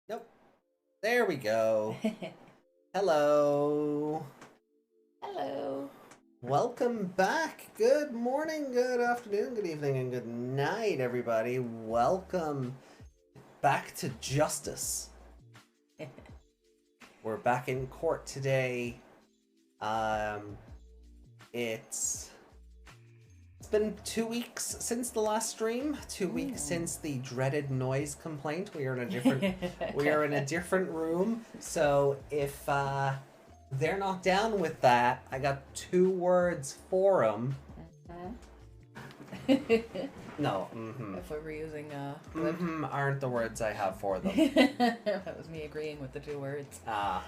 Nope. There we go. Hello. Hello. Welcome back. Good morning, good afternoon, good evening, and good night, everybody. Welcome back to Justice. We're back in court today. It's been 2 weeks since the last stream. 2 weeks since the dreaded noise complaint. We are in a different room. So if they're not down with that, I got 2 words for them. No. If we were using aren't the words I have for them. that was me agreeing with the 2 words. I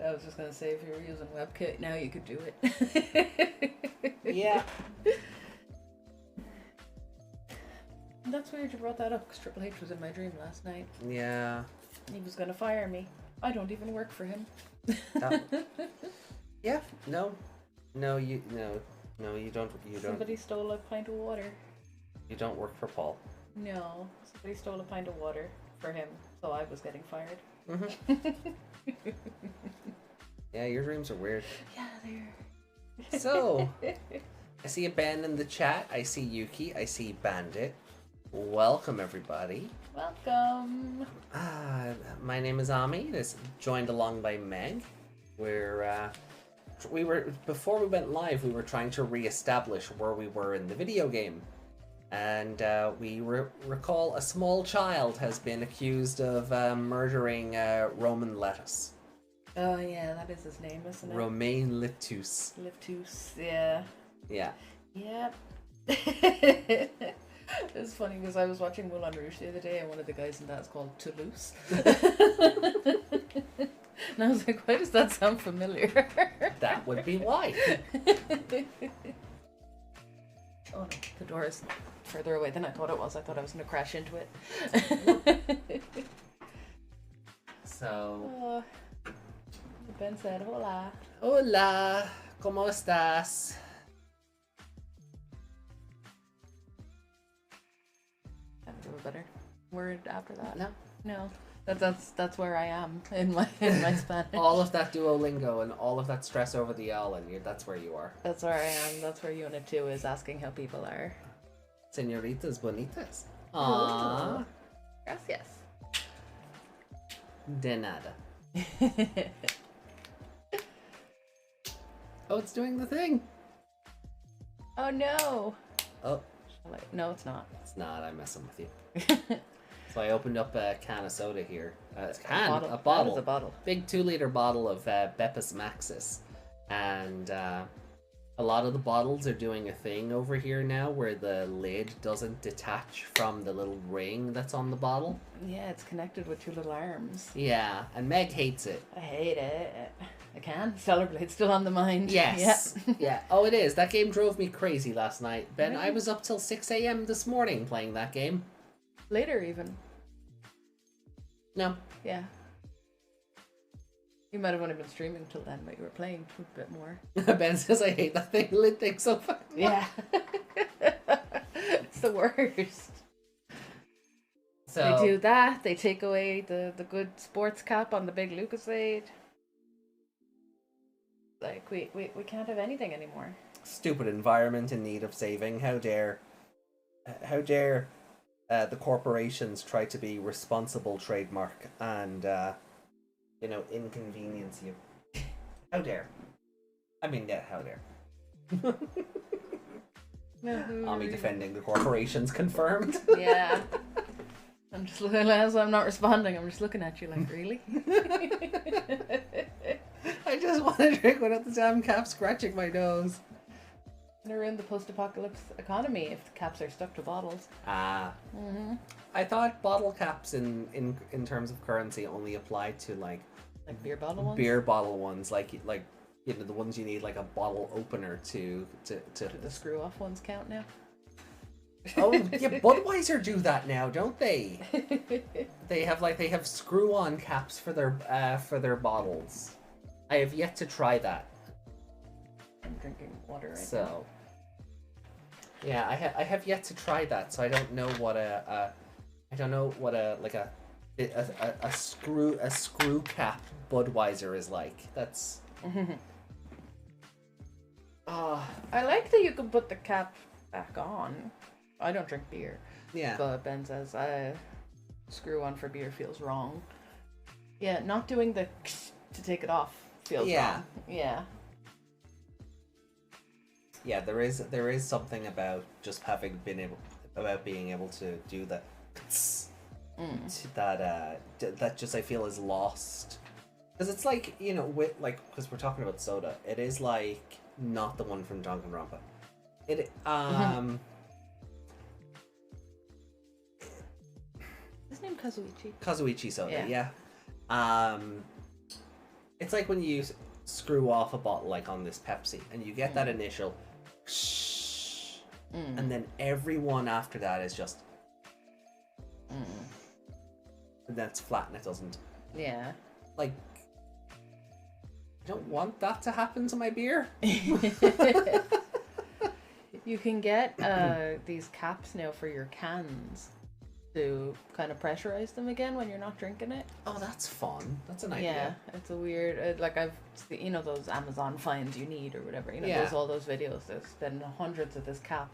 was just gonna say, if you were using WebKit now, you could do it. Yeah. That's weird you brought that up, because Triple H was in my dream last night. Yeah. He was gonna fire me. I don't even work for him. Yeah. No, you don't. Somebody stole a pint of water. You don't work for Paul. No, somebody stole a pint of water for him, so I was getting fired. Yeah, your dreams are weird. Yeah, they're. So, I see a Ben in the chat. I see Yuki. I see Bandit. Welcome, everybody. Welcome. My name is Ami. This joined along by Meg. Before we went live, we were trying to re-establish where we were in the video game. And we recall a small child has been accused of murdering Roman Lettuce. Oh yeah, that is his name, isn't it? Romain Litus. Litus, yeah. Yeah. Yep. It's funny because I was watching Moulin Rouge the other day, and one of the guys in that is called Toulouse. And I was like, why does that sound familiar? That would be why. Oh no, the door is further away than I thought it was. I thought I was going to crash into it. So... Ben said, hola. Hola, ¿cómo estás? I don't do a better word after that. No. That's where I am in my Spanish. All of that Duolingo and all of that stress over the L, and that's where you are. That's where I am. That's where Unit 2 is asking how people are. Señoritas bonitas. Aww. Gracias. De nada. Oh, it's doing the thing. Oh no. Oh. No, it's not. It's not. I'm messing with you. So I opened up a can of soda here. A bottle. That is a bottle. Big 2-liter bottle of Bepis Maxis. And a lot of the bottles are doing a thing over here now where the lid doesn't detach from the little ring that's on the bottle. Yeah, it's connected with 2 little arms. Yeah, and Meg hates it. I hate it. I can. Stellar Blade's still on the mind. Yes. Yeah. Yeah. Oh, it is. That game drove me crazy last night. Ben, Really? I was up till 6 a.m. this morning playing that game. Later even. No. Yeah. You might have only been streaming till then, but you were playing a bit more. Ben says I hate that thing. Lid thing so fucking much. Yeah. It's the worst. So They do that. They take away the good sports cap on the big Lucasade. Like, we can't have anything anymore. stupid environment in need of saving. How dare the corporations try to be responsible trademark and inconvenience you. How dare. I mean, yeah, how dare. Ami defending the corporations confirmed. Yeah. I'm just looking, as I'm not responding, I'm just looking at you like, really? I just want to drink without the damn cap scratching my nose. Gonna ruin the post-apocalypse economy if the caps are stuck to bottles. I thought bottle caps in terms of currency only applied to like beer bottle ones? Beer bottle ones, like the ones you need like a bottle opener to Do the screw off ones count now? Oh, yeah, Budweiser do that now, don't they? They have screw-on caps for their bottles. I have yet to try that. I'm drinking water right now. So, yeah, I have yet to try that, so I don't know what a screw cap Budweiser is like. That's. I like that you can put the cap back on. I don't drink beer. Yeah. But Ben says screw on for beer feels wrong. Yeah, not doing the to take it off feels wrong. Yeah. Yeah, there is something about just being able to do that. That just I feel is lost. Because it's like, because we're talking about soda, it is like not the one from Danganronpa. His name Kazuichi. Kazuichi soda, yeah. It's like when you screw off a bottle like on this Pepsi, and you get that initial and then everyone after that is just and that's flat and it doesn't. Yeah. Like, I don't want that to happen to my beer. You can get these caps now for your cans to kind of pressurize them again when you're not drinking it. Oh, that's fun. That's an idea. Yeah, it's a weird, like I've seen, those Amazon finds you need or whatever, all those videos. There's been hundreds of this cap.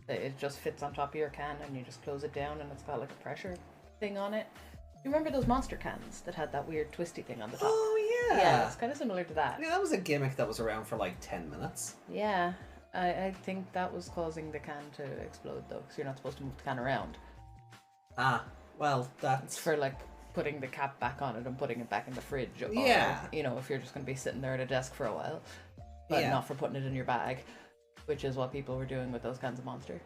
It just fits on top of your can and you just close it down and it's got like a pressure thing on it. You remember those Monster cans that had that weird twisty thing on the top? Oh, yeah. Yeah, it's kind of similar to that. Yeah, that was a gimmick that was around for like 10 minutes. Yeah, I think that was causing the can to explode though, because you're not supposed to move the can around. Ah, well, that's... It's for like putting the cap back on it and putting it back in the fridge. Or, yeah. If you're just going to be sitting there at a desk for a while. But not for putting it in your bag, which is what people were doing with those cans of Monster.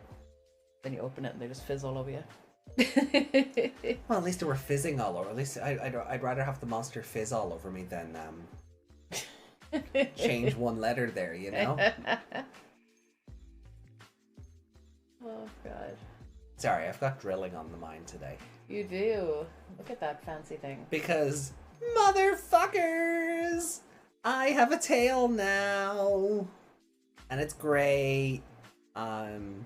Then you open it and they just fizz all over you. Well, at least they were fizzing all over. At least I'd rather have the Monster fizz all over me than change one letter there, Oh, God. Sorry, I've got drilling on the mind today. You do. Look at that fancy thing. Because, motherfuckers! I have a tail now! And it's great. Answer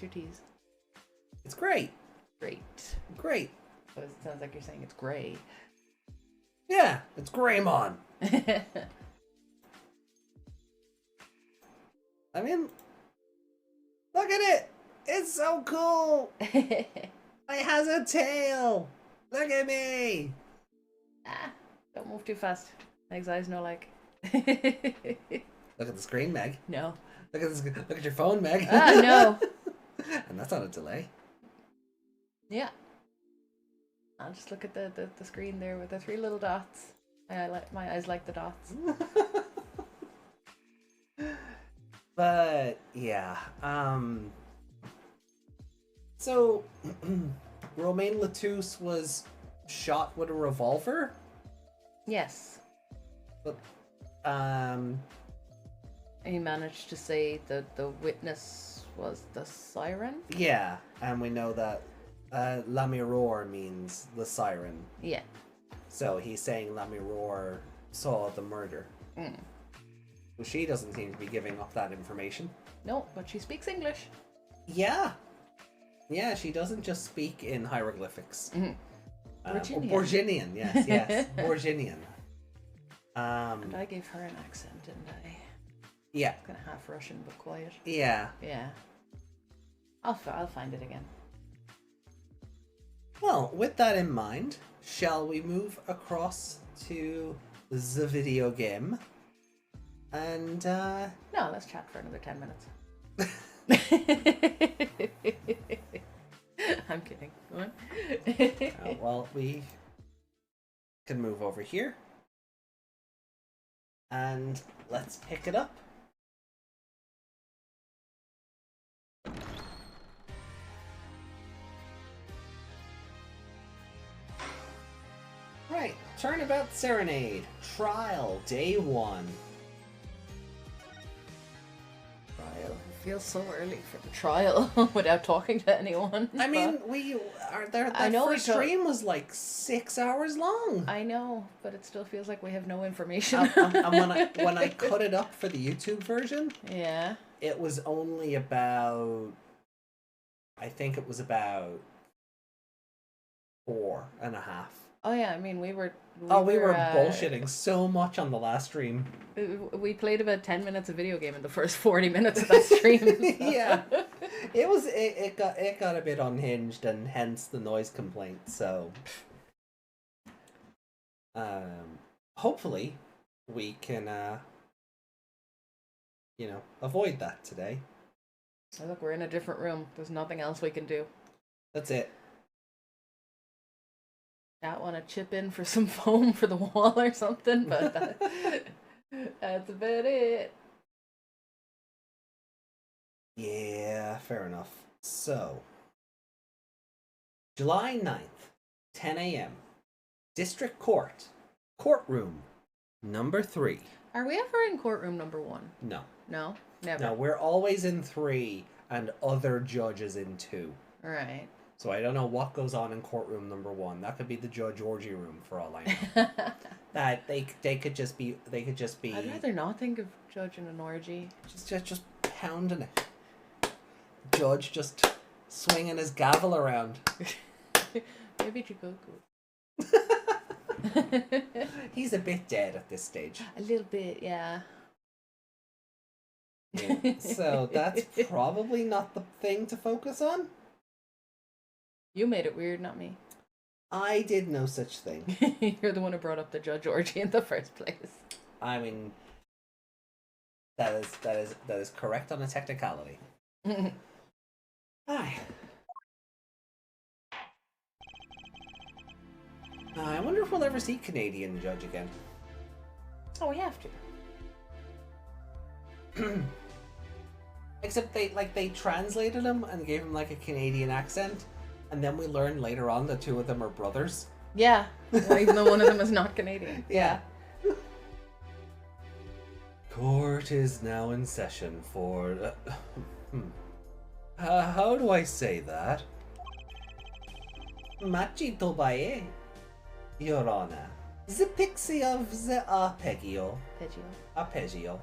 your T's. It's great. Great. Great. So it sounds like you're saying it's gray. Yeah, it's Greymon. I mean, look at it! It's so cool! It has a tail! Look at me! Don't move too fast. Meg's eyes no like. Look at the screen, Meg. No. Look at your phone, Meg. No. And that's on a delay. Yeah. I'll just look at the screen there with the 3 little dots. My eyes like the dots. But yeah, so Romain Latouche was shot with a revolver. Yes. But he managed to say that the witness was the siren. Yeah, and we know that La Mirror means the siren. Yeah. So he's saying La Mirror saw the murder. Well, she doesn't seem to be giving up that information. No, but she speaks English. Yeah. Yeah, she doesn't just speak in hieroglyphics. Borginian, yes. Borginian. And I gave her an accent, didn't I? Yeah. Kind of half Russian, but quiet. Yeah. Yeah. I'll find it again. Well, with that in mind, shall we move across to the video game? And, No, let's chat for another 10 minutes. I'm kidding. Go on. Well, we can move over here. And let's pick it up. Right, Turnabout Serenade, Trial, Day 1. Trial. I feels so early for the trial without talking to anyone. I mean, we are there. That first stream was like 6 hours long. I know, but it still feels like we have no information. And when I cut it up for the YouTube version, yeah, it was only about. I think it was about 4.5. Oh yeah, I mean we were bullshitting so much on the last stream. We played about 10 minutes of video game in the first 40 minutes of that stream. So. Yeah, it got a bit unhinged, and hence the noise complaint. So, hopefully, we can avoid that today. Oh, look, we're in a different room. There's nothing else we can do. That's it. I want to chip in for some foam for the wall or something, but that's about it. Yeah, fair enough. So, July 9th, 10 a.m. District Court, courtroom number 3. Are we ever in courtroom number 1? No. No? Never? No, we're always in 3 and other judges in 2. Right. So I don't know what goes on in courtroom number 1. That could be the judge orgy room for all I know. That they could just be. I'd rather not think of judge in an orgy. Just pounding it. Judge just swinging his gavel around. Maybe Chikoku. He's a bit dead at this stage. A little bit, yeah. So that's probably not the thing to focus on. You made it weird, not me. I did no such thing. You're the one who brought up the judge orgy in the first place. I mean, that is correct on a technicality. Hi. I wonder if we'll ever see Canadian judge again. Oh, we have to. Except they translated him and gave him like a Canadian accent, and then we learned later on the 2 of them are brothers. Yeah, well, even though one of them is not Canadian. Yeah. Court is now in session for... how do I say that? Machi Tobaye, Your Honor. The pixie of the arpeggio. Arpeggio.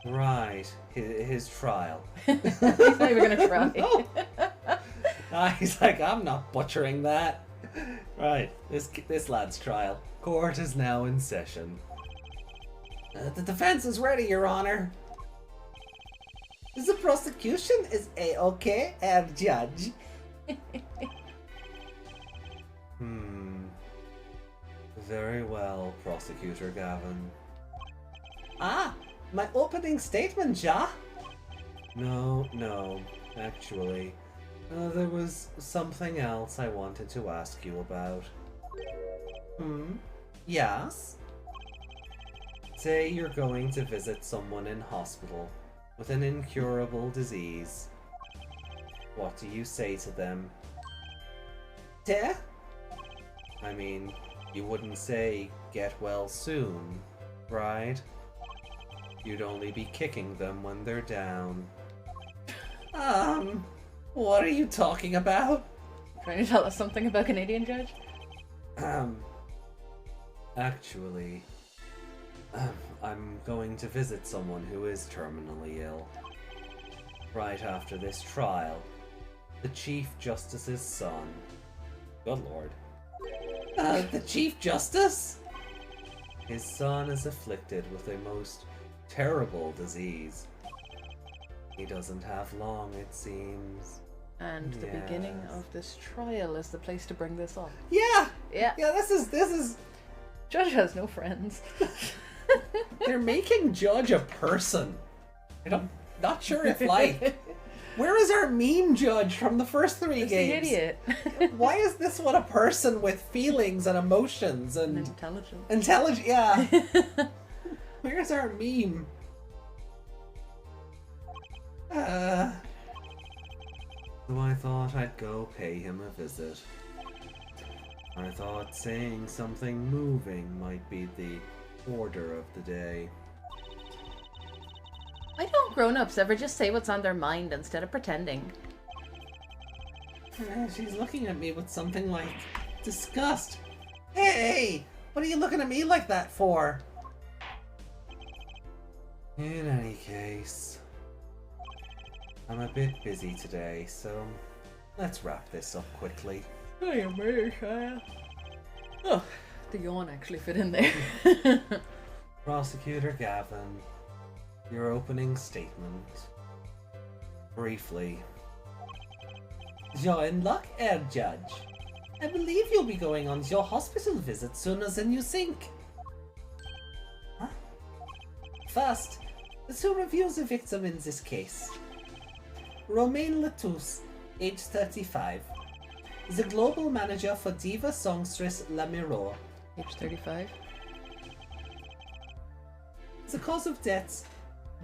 Right, his trial. He's not even gonna try. No. He's like, I'm not butchering that. Right, this lad's trial. Court is now in session. The defense is ready, Your Honor. The prosecution is A-OK, Herr Judge. Very well, Prosecutor Gavin. My opening statement, Ja? No, actually. There was something else I wanted to ask you about. Yes? Say you're going to visit someone in hospital with an incurable disease. What do you say to them? Duh? I mean, you wouldn't say, get well soon, right? You'd only be kicking them when they're down. What are you talking about? Trying to tell us something about Canadian judge? Actually, I'm going to visit someone who is terminally ill. Right after this trial, the Chief Justice's son. Good Lord. The Chief Justice? His son is afflicted with a most terrible disease. He doesn't have long, it seems. And the beginning of this trial is the place to bring this up. Yeah! Yeah. Yeah, this is... Judge has no friends. They're making Judge a person. I'm not sure if, like... Where is our meme Judge from the first 3 games? The idiot. Why is this one a person with feelings and emotions and... Intelligence. Intelligent, yeah. Where's our meme? So I thought I'd go pay him a visit. I thought saying something moving might be the order of the day. grown-ups ever just say what's on their mind instead of pretending? She's looking at me with something like disgust. Hey! What are you looking at me like that for? In any case, I'm a bit busy today, so let's wrap this up quickly. Oh, the yawn actually fit in there. Prosecutor Gavin, your opening statement. Briefly. You're in luck, Herr Judge. I believe you'll be going on your hospital visit sooner than you think. Huh? First, to review the victim in this case. Romain Latouche, age 35. The global manager for diva songstress La Mirror. Age 35. The cause of death,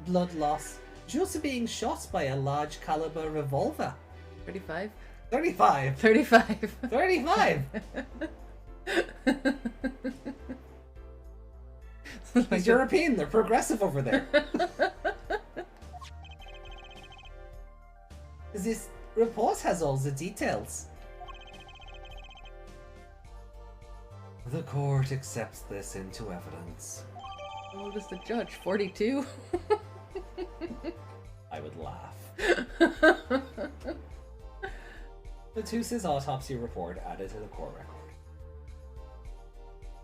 blood loss, due to being shot by a large caliber revolver. 35. 35. 35. 35. He's European, they're progressive over there. This report has all the details. The court accepts this into evidence. How old is the judge? 42? I would laugh. Latouche's autopsy report added to the court record.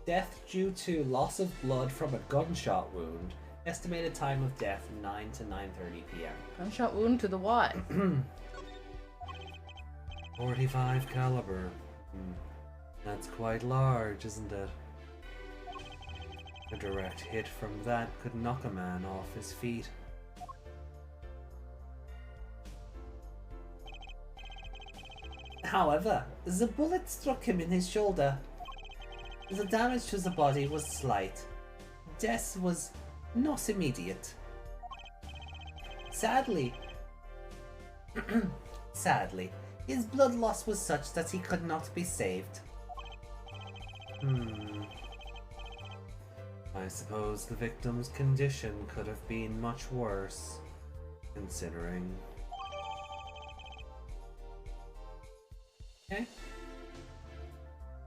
Death due to loss of blood from a gunshot wound. Estimated time of death 9 to 9:30 p.m. Gunshot wound to the what? 45 caliber. That's quite large, isn't it? A direct hit from that could knock a man off his feet. However, the bullet struck him in his shoulder. The damage to the body was slight. Death was not immediate. Sadly, his blood loss was such that he could not be saved. I suppose the victim's condition could have been much worse, considering. Okay.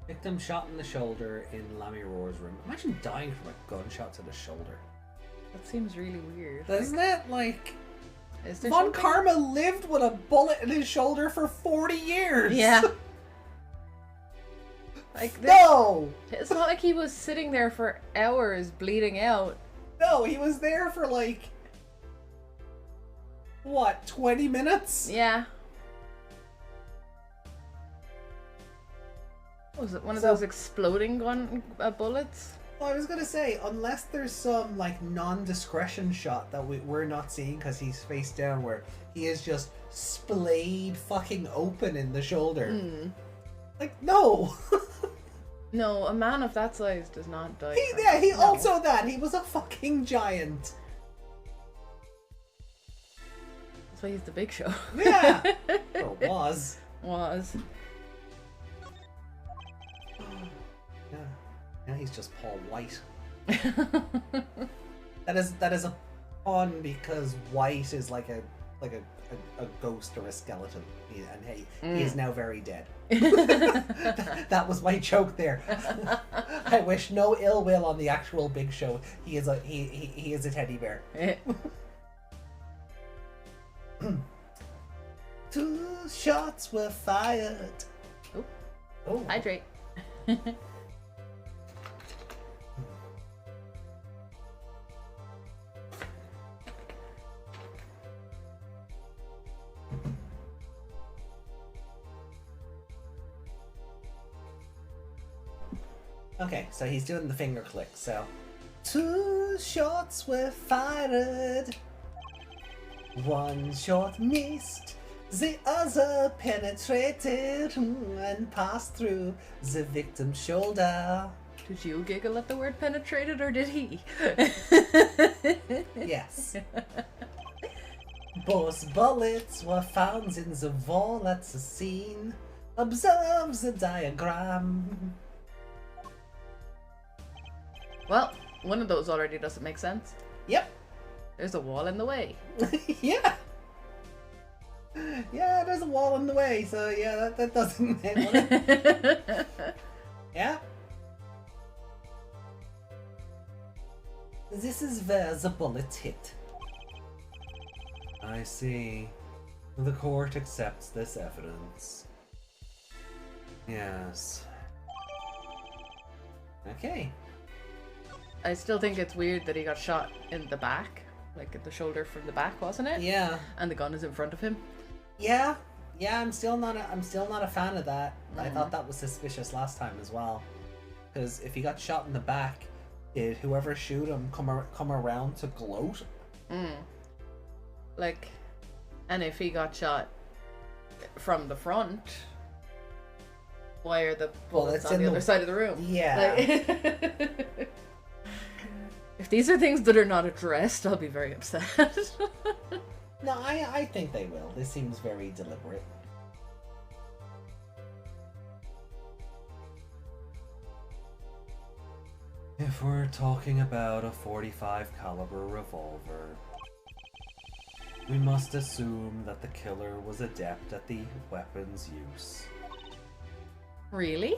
Victim shot in the shoulder in Lammy Roar's room. Imagine dying from a gunshot to the shoulder. That seems really weird. Isn't it? Like, is there Von something? Karma lived with a bullet in his shoulder for 40 years! Yeah. Like this, No! it's not like he was sitting there for hours bleeding out. No, he was there for like, what, 20 minutes? Yeah. Was it one of those exploding bullets? Well, I was gonna say, unless there's some like non-discretion shot that we're not seeing because he's face down, where he is just splayed fucking open in the shoulder. Like, no. No, a man of that size does not die. He No. also that he was a fucking giant. That's why he's the Big Show. Yeah. Or was. Was. Now he's just Paul White. That is a pun because White is like a ghost or a skeleton, he is now very dead. That was my joke there. I wish no ill will on the actual Big Show. He is a teddy bear. 2 shots were fired. Oh. Hydrate. Okay, so he's doing the finger click, so 2 shots were fired. 1 shot missed. The other penetrated and passed through the victim's shoulder. Did you giggle at the word penetrated, or did he? Yes. Both bullets were found in the wall at the scene. Observe the diagram. Well, one of those already doesn't make sense. Yep. There's a wall in the way. Yeah. Yeah, there's a wall in the way, so yeah, that doesn't hit it. Yeah. This is where the bullet hit. I see. The court accepts this evidence. Yes. Okay. I still think it's weird that he got shot in the back, like at the shoulder from the back, wasn't it? Yeah. And the gun is in front of him. Yeah. Yeah, I'm still not a fan of that. I thought that was suspicious last time as well. Because if he got shot in the back, did whoever shoot him come around to gloat? Like, and if he got shot from the front, why are the bullets on the other side of the room? Yeah. Like, if these are things that are not addressed, I'll be very upset. No, I think they will. This seems very deliberate. If we're talking about a .45 caliber revolver, we must assume that the killer was adept at the weapon's use. Really?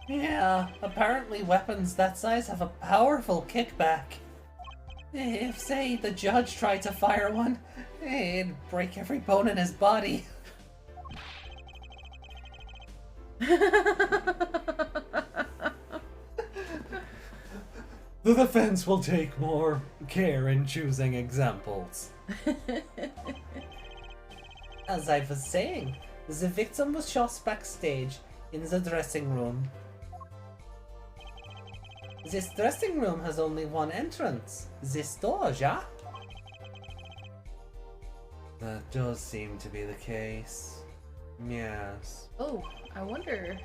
Yeah, apparently weapons that size have a powerful kickback. If, say, the judge tried to fire one, it'd break every bone in his body. The defense will take more care in choosing examples. As I was saying, the victim was shot backstage in the dressing room. This dressing room has only one entrance. This door, yeah? That does seem to be the case. Yes. Oh, I wonder,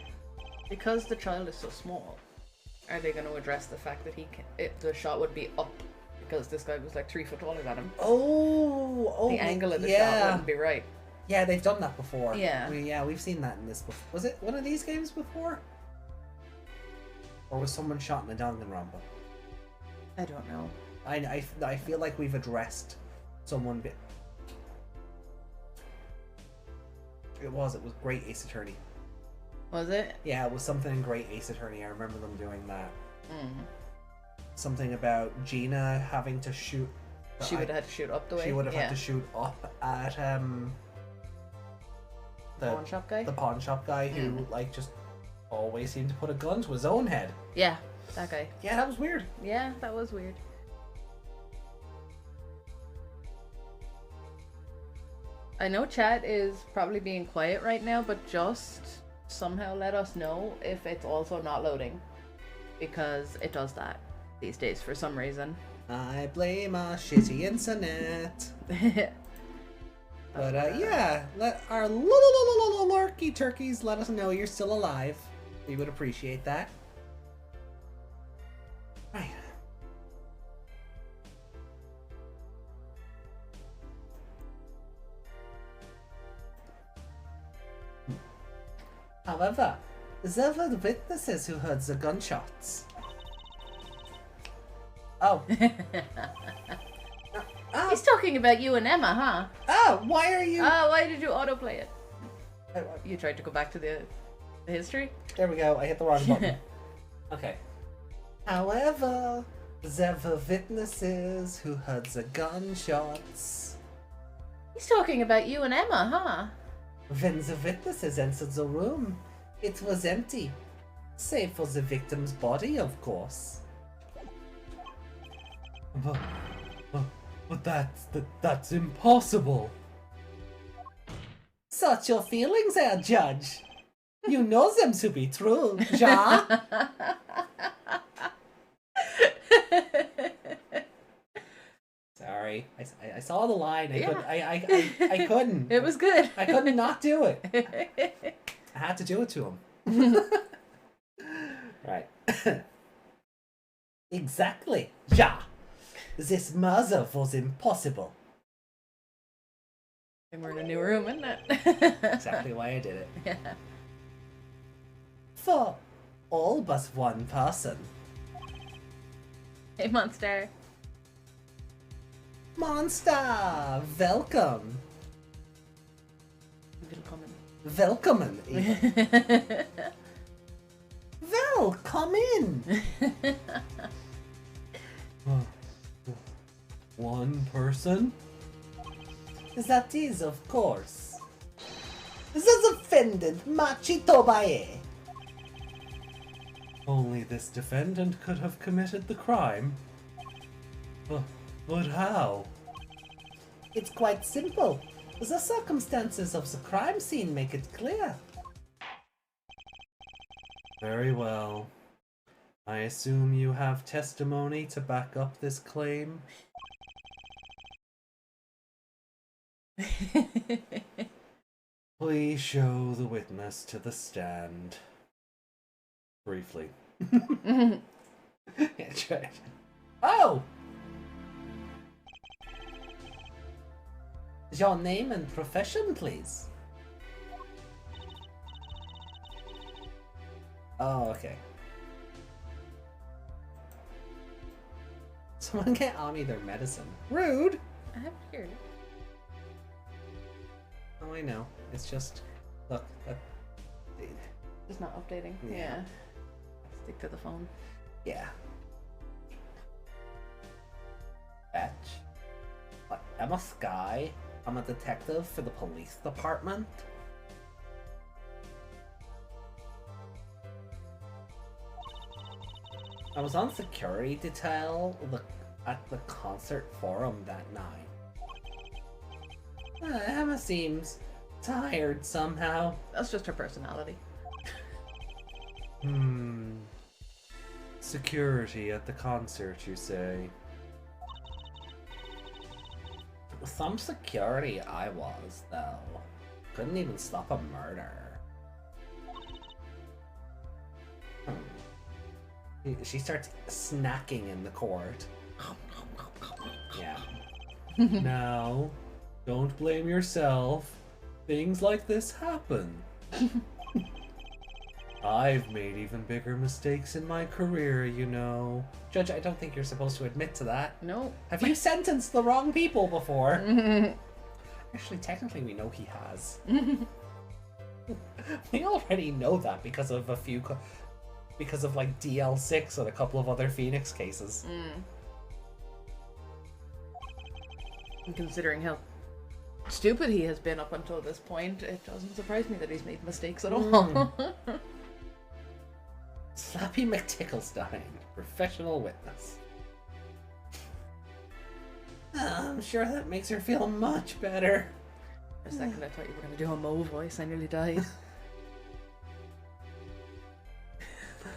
because the child is so small, are they going to address the fact that the shot would be up because this guy was like 3 foot taller than him? Oh, the angle of the shot wouldn't be right. Yeah, they've done that before. Yeah. We've seen that in this before. Was it one of these games before? Or was someone shot in a Danganronpa? I don't know. I feel like we've addressed someone bit. It was Great Ace Attorney. Was it? Yeah, it was something in Great Ace Attorney. I remember them doing that. Something about Gina having to shoot. She would have had to shoot up the way. She would have had to shoot up at the pawn shop guy. The pawn shop guy who like just always seemed to put a gun to his own head. Yeah, that guy. Yeah, that was weird. Yeah, that was weird. I know chat is probably being quiet right now, but just somehow let us know if it's also not loading, because it does that these days for some reason. I blame our shitty internet. But yeah, let our lurky turkeys let us know you're still alive. We would appreciate that. Right. However, there were witnesses who heard the gunshots. Oh. Oh. He's talking about you and Emma, huh? Oh, why are you... Oh, why did you autoplay it? You tried to go back to the history? There we go, I hit the wrong button. Okay. However, there were witnesses who heard the gunshots. He's talking about you and Emma, huh? When the witnesses entered the room, it was empty. Save for the victim's body, of course. But that's impossible. Such your feelings, Herr Judge. You know them to be true, ja? Sorry, I saw the line. I couldn't. It was good. I couldn't not do it. I had to do it to him. Right. Exactly, ja. This murder was impossible. And we're in a new room, isn't it? Exactly why I did it. Yeah. For all but one person. Hey, monster. Monster! Welcome! Willkommen. Welcome! Well, come in! One person? That is, of course. The defendant, Machitobae. Only this defendant could have committed the crime. But how? It's quite simple. The circumstances of the crime scene make it clear. Very well. I assume you have testimony to back up this claim? Please show the witness to the stand. Briefly. Yeah, try it. Oh! Your name and profession, please. Oh, okay. Someone get Ami their medicine. Rude! I haven't heard it. Oh, I know. It's just... Look. Just not updating. Yeah. Stick to the phone. Yeah. Fetch. I'm a Sky. I'm a detective for the police department. I was on security detail at the concert forum that night. Emma seems tired somehow. That's just her personality. Security at the concert, you say? Some security I was, though. Couldn't even stop a murder. She starts snacking in the court. Yeah. Now, don't blame yourself. Things like this happen. I've made even bigger mistakes in my career, you know. Judge, I don't think you're supposed to admit to that. No. Have you sentenced the wrong people before? Actually, technically, we know he has. We already know that because of because of like DL6 and a couple of other Phoenix cases. And considering how stupid he has been up until this point, it doesn't surprise me that he's made mistakes at all. Slappy McTicklestein, professional witness. I'm sure that makes her feel much better. For a second I thought you were going to do a Mo voice, I nearly died.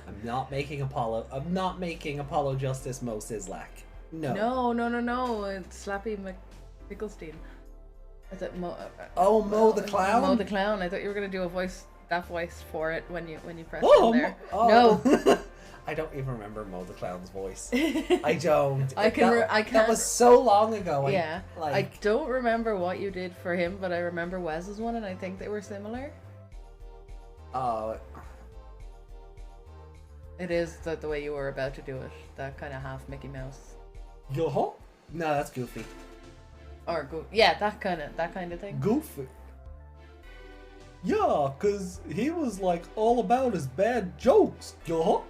I'm not making Apollo Justice Mo Sislak. No. No. It's Slappy McPicklestein. Is it Mo? Mo the Clown? Mo the Clown. I thought you were going to do that voice for it when you pressed in there. No. I don't even remember Mo the Clown's voice. I don't. I can't. That was so long ago. Yeah. I don't remember what you did for him, but I remember Wes's one, and I think they were similar. It is the way you were about to do it. That kind of half Mickey Mouse. Yo-ho? No, that's Goofy. Or yeah, that kind of thing. Goofy. Yeah, cause he was like all about his bad jokes. Yo-ho?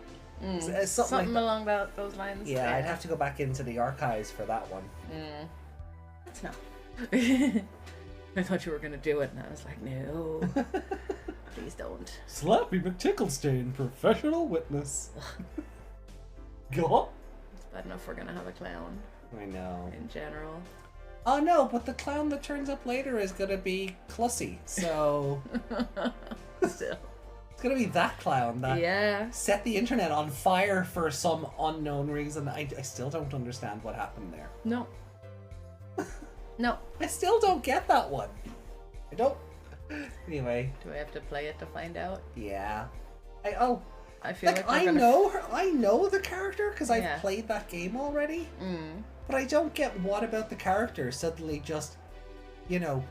Something like along those lines. Yeah, I'd have to go back into the archives for that one. That's not. I thought you were gonna do it, and I was like, no, please don't. Slappy McTicklestein, professional witness. Go. It's bad enough we're gonna have a clown. I know. In general. Oh no, but the clown that turns up later is gonna be Clussy, so. Still. It's gonna be that clown that set the internet on fire for some unknown reason. I still don't understand what happened there. No. No. I still don't get that one. I don't. Anyway. Do I have to play it to find out? Yeah. I feel like I know the character because I've played that game already. But I don't get what about the character suddenly just, you know.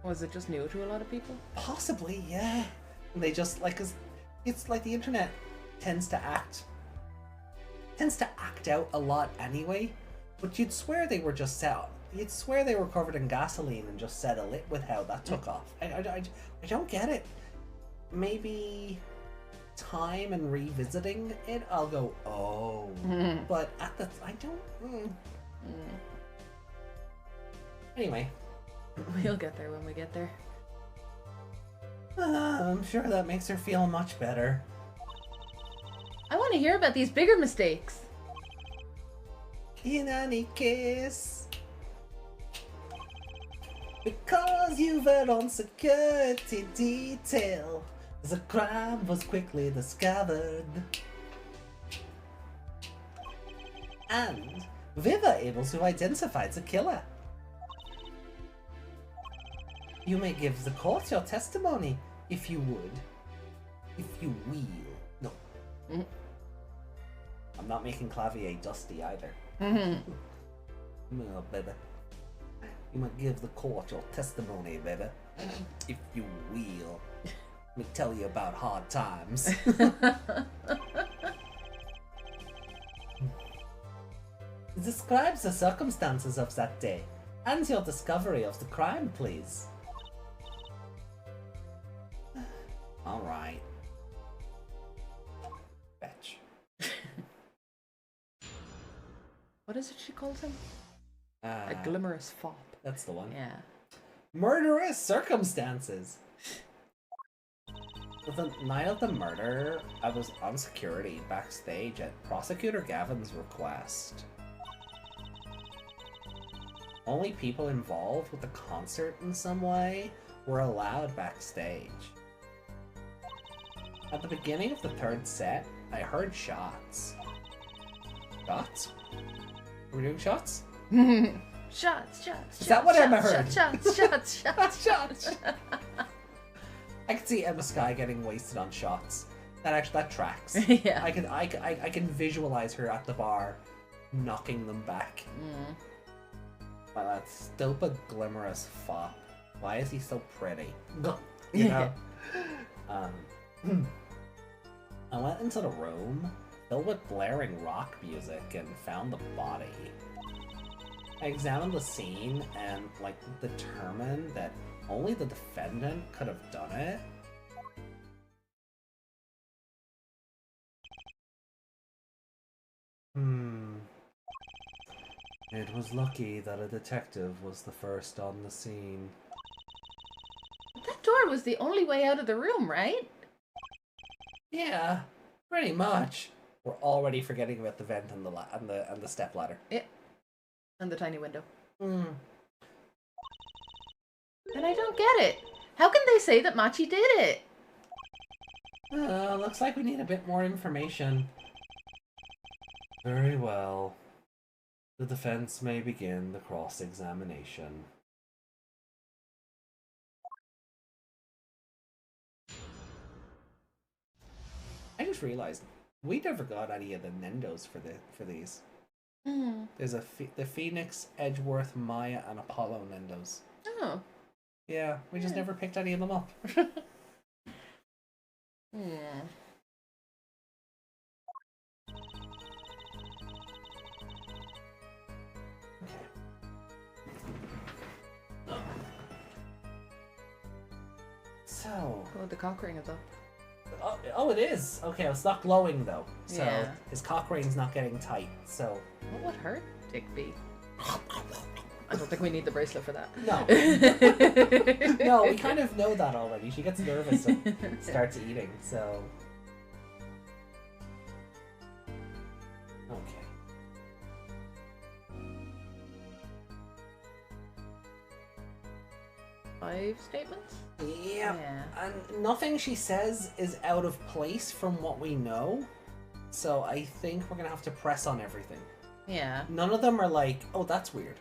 Was it just new to a lot of people? Possibly, yeah. And they just like, cause it's like the internet tends to act out a lot anyway. But you'd swear they were just set you'd swear they were covered in gasoline and just set alit with how that took off. I don't get it. Maybe time and revisiting it, I'll go, oh. But at the I don't. Anyway, we'll get there when we get there. I'm sure that makes her feel much better. I want to hear about these bigger mistakes. In any case, because you've erred on security detail, the crime was quickly discovered. And we were able to identify the killer. You may give the court your testimony, if you would. If you will. No. I'm not making Clavier dusty either. No, baby. You might give the court your testimony, baby. If you will. Let me tell you about hard times. Describe the circumstances of that day and your discovery of the crime, please. Alright. Fetch. What is it she calls him? A glimmerous fop. That's the one. Yeah. Murderous circumstances. The night of the murder, I was on security backstage at Prosecutor Gavin's request. Only people involved with the concert in some way were allowed backstage. At the beginning of the third set, I heard shots. Shots? Are we doing shots? Shots. Is that what Emma heard? Shots. Shots. I can see Emma Skye getting wasted on shots. That tracks. Yeah. I can visualize her at the bar, knocking them back. Well, that stupid glimmerous fop. Why is he so pretty? You know. I went into the room filled with blaring rock music and found the body. I examined the scene and, determined that only the defendant could have done it. It was lucky that a detective was the first on the scene. That door was the only way out of the room, right? Yeah, pretty much. We're already forgetting about the vent and the step ladder. Yeah. And the tiny window. Hmm. And I don't get it. How can they say that Machi did it? Looks like we need a bit more information. Very well. The defense may begin the cross-examination. I just realized we never got any of the Nendos for these. There's the Phoenix, Edgeworth, Maya, and Apollo Nendos. Oh. Yeah, we just never picked any of them up. So... Oh, the cock ring is up. Oh, it is! Okay, it's not glowing though. So Yeah. his cock ring's not getting tight, so... What would her dick be? I don't think we need the bracelet for that. No. No, we kind of know that already. She gets nervous and starts eating, so... Okay. Five statements? Yeah. And nothing she says is out of place from what we know, so I think we're gonna have to press on everything. Yeah. None of them are like, oh, that's weird.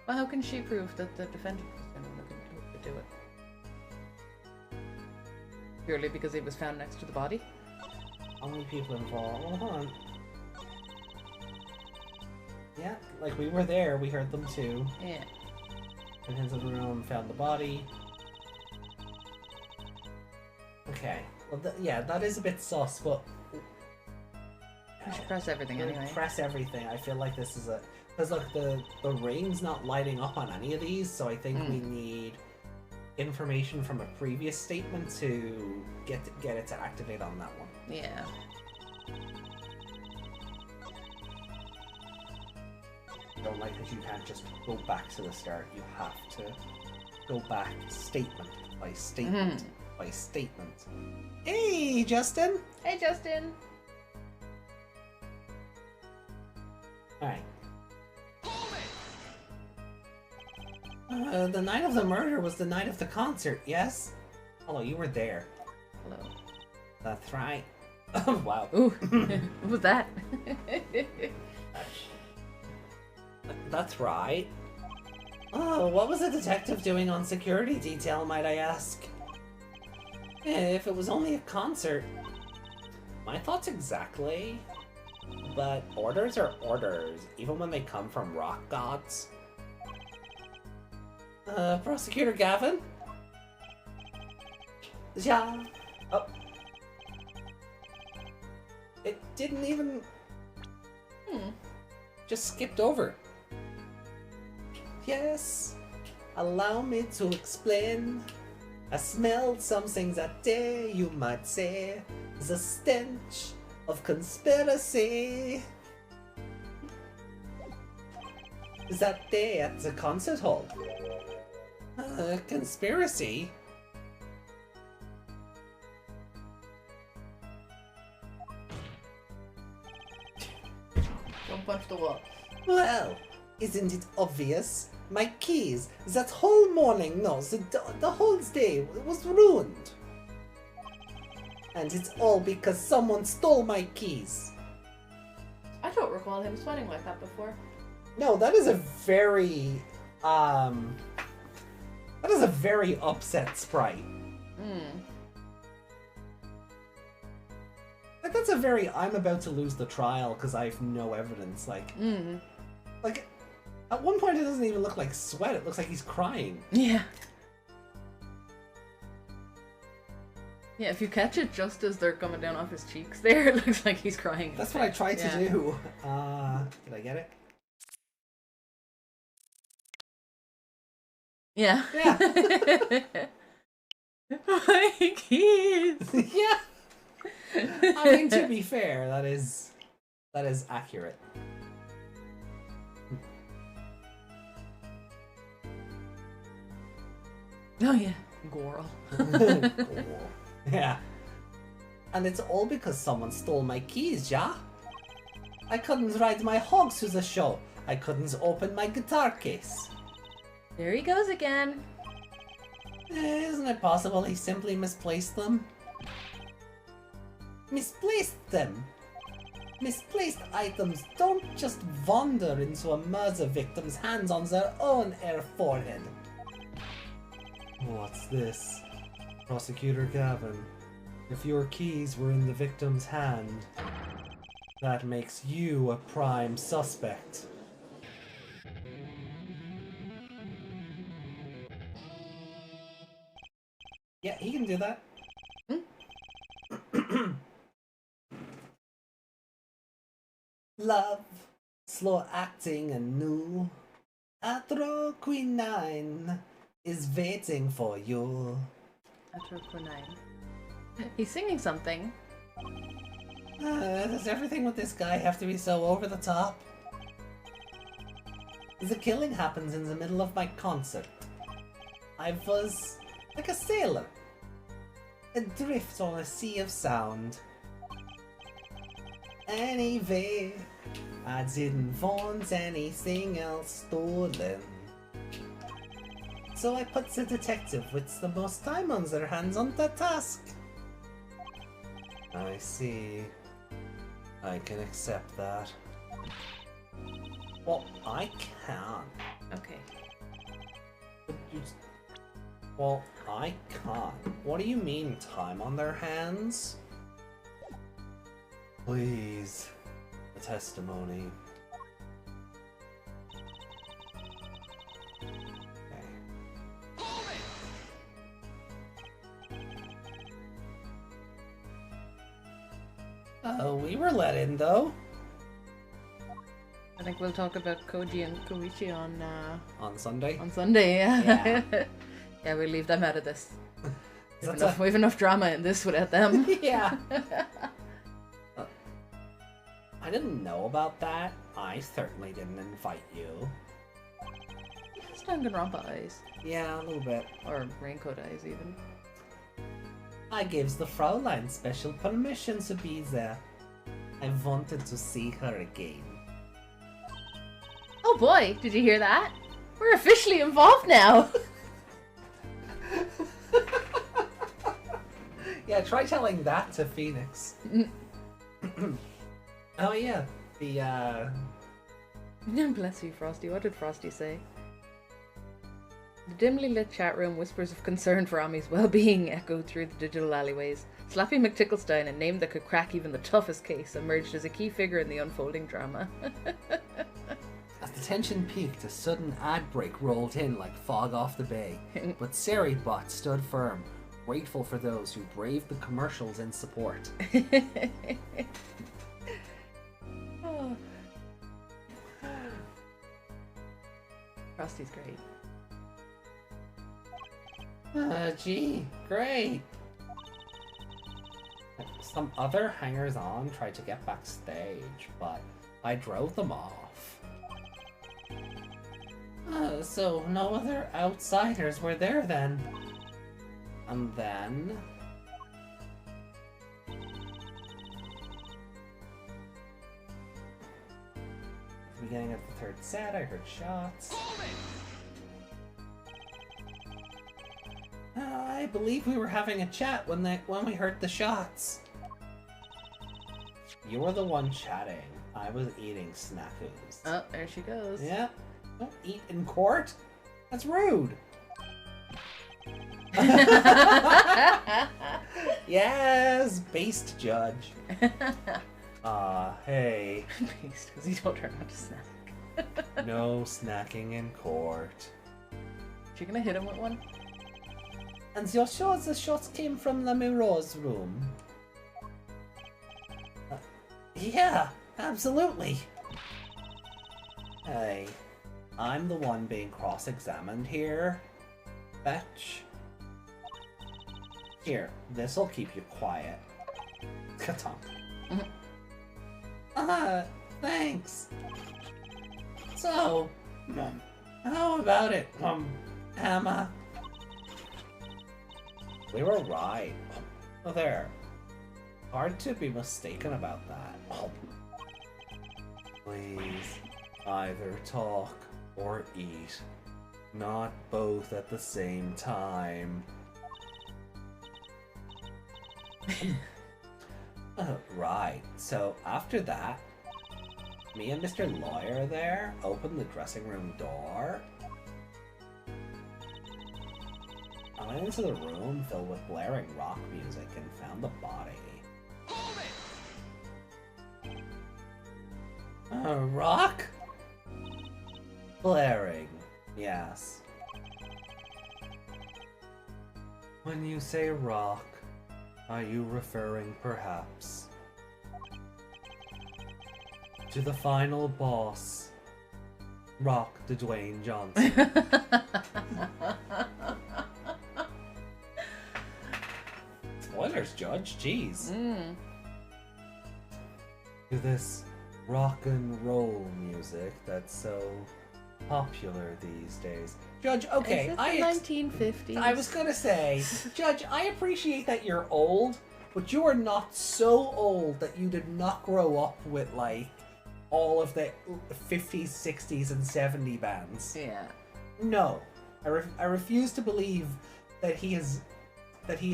Well, how can she prove that the defendant was going to look into do it? Purely because he was found next to the body? Only people involved. Oh, hold on. Yeah, like we were there, we heard them too. Yeah. Went into the room, found the body. Okay. Well, yeah, that is a bit sus, but... We should press everything anyway. Press everything. I feel like this is Because look, the ring's not lighting up on any of these, so I think we need information from a previous statement to get it to activate on that one. Yeah. Don't like that you can't just go back to the start. You have to go back statement by statement by statement. Hey, Justin! Hey, Justin! Alright. The night of the murder was the night of the concert, yes? Hello, you were there. Hello. That's right. Oh, wow. Ooh, what was that? That's right. Oh, what was the detective doing on security detail, might I ask? If it was only a concert. My thoughts exactly. But orders are orders, even when they come from rock gods. Prosecutor Gavin? Yeah. Oh. It didn't even... Just skipped over. Yes. Allow me to explain. I smelled some things that day, you might say. The stench of conspiracy. That day at the concert hall. Conspiracy? Don't punch the wall. Well, isn't it obvious? My keys, that whole morning, no, the whole day was ruined. And it's all because someone stole my keys. I don't recall him sweating like that before. No, that is a very, upset sprite. Like, that's a very, I'm about to lose the trial because I have no evidence, like, like, at one point it doesn't even look like sweat, it looks like he's crying. Yeah. Yeah, if you catch it just as they're coming down off his cheeks there, it looks like he's crying. That's what I tried to do. Did I get it? Yeah. Yeah. My keys. Yeah. I mean, to be fair, that is accurate. Oh yeah, Goral. Cool. Yeah. And it's all because someone stole my keys, yeah? I couldn't ride my hogs to the show. I couldn't open my guitar case. There he goes again. Isn't it possible he simply misplaced them? Misplaced them? Misplaced items don't just wander into a murder victim's hands on their own air forehead. What's this? Prosecutor Gavin, if your keys were in the victim's hand, that makes you a prime suspect. Yeah, he can do that. Love, slow acting and new. Atro Queen 9 is waiting for you. He's singing something. Does everything with this guy have to be so over the top? The killing happens in the middle of my concert. I was like a sailor, adrift on a sea of sound. Anyway, I didn't want anything else stolen. So I put the detective with the most time on their hands on the task. I see. I can accept that. Well, I can. Okay. Well, I can't. What do you mean, time on their hands? Please, a testimony. We were let in, though. I think we'll talk about Koji and Koichi On Sunday? on Sunday, yeah. Yeah. Yeah, we'll leave them out of this. We That's have enough drama in this without them. Yeah. I didn't know about that. I certainly didn't invite you. It's Danganronpa eyes. Yeah, a little bit. Or raincoat eyes, even. I gives the Fraulein special permission to be there. I wanted to see her again. Oh boy, did you hear that? We're officially involved now! Yeah, try telling that to Phoenix. Oh yeah, the Bless you, Frosty. What did Frosty say? The dimly lit chat room whispers of concern for Ami's well-being echoed through the digital alleyways. Slappy McTicklestein, a name that could crack even the toughest case, emerged as a key figure in the unfolding drama. As the tension peaked, a sudden ad break rolled in like fog off the bay. But Seribot stood firm, grateful for those who braved the commercials in support. Oh. Frosty's great. Gee, great. Some other hangers-on tried to get backstage, but I drove them off. So no other outsiders were there then. And then... at the beginning of the third set, I heard shots. I believe we were having a chat when we heard the shots. You were the one chatting. I was eating snackoos. Oh, there she goes. Yeah. Don't eat in court. That's rude. Yes, based judge. Hey. Based, because you told her not to snack. No snacking in court. She gonna hit him with one? And you're sure the shots came from the Miro's room? Yeah, absolutely. Hey, I'm the one being cross-examined here. Fetch. Here, this'll keep you quiet. Katonk. Thanks. So, how about it, Emma? We were right. Oh, there. Hard to be mistaken about that. Please, either talk or eat. Not both at the same time. Right, so after that, me and Mr. Lawyer there opened the dressing room door. I went into the room filled with blaring rock music and found the body. Rock? Blaring, yes. When you say rock, are you referring perhaps to the final boss, Rock the Dwayne Johnson? Spoilers, Judge, jeez. To this rock and roll music that's so popular these days. Judge, okay, Is it the 1950s? I was gonna say, Judge, I appreciate that you're old, but you are not so old that you did not grow up with, like, all of the 50s, 60s, and 70s bands. Yeah. No. I refuse to believe that he is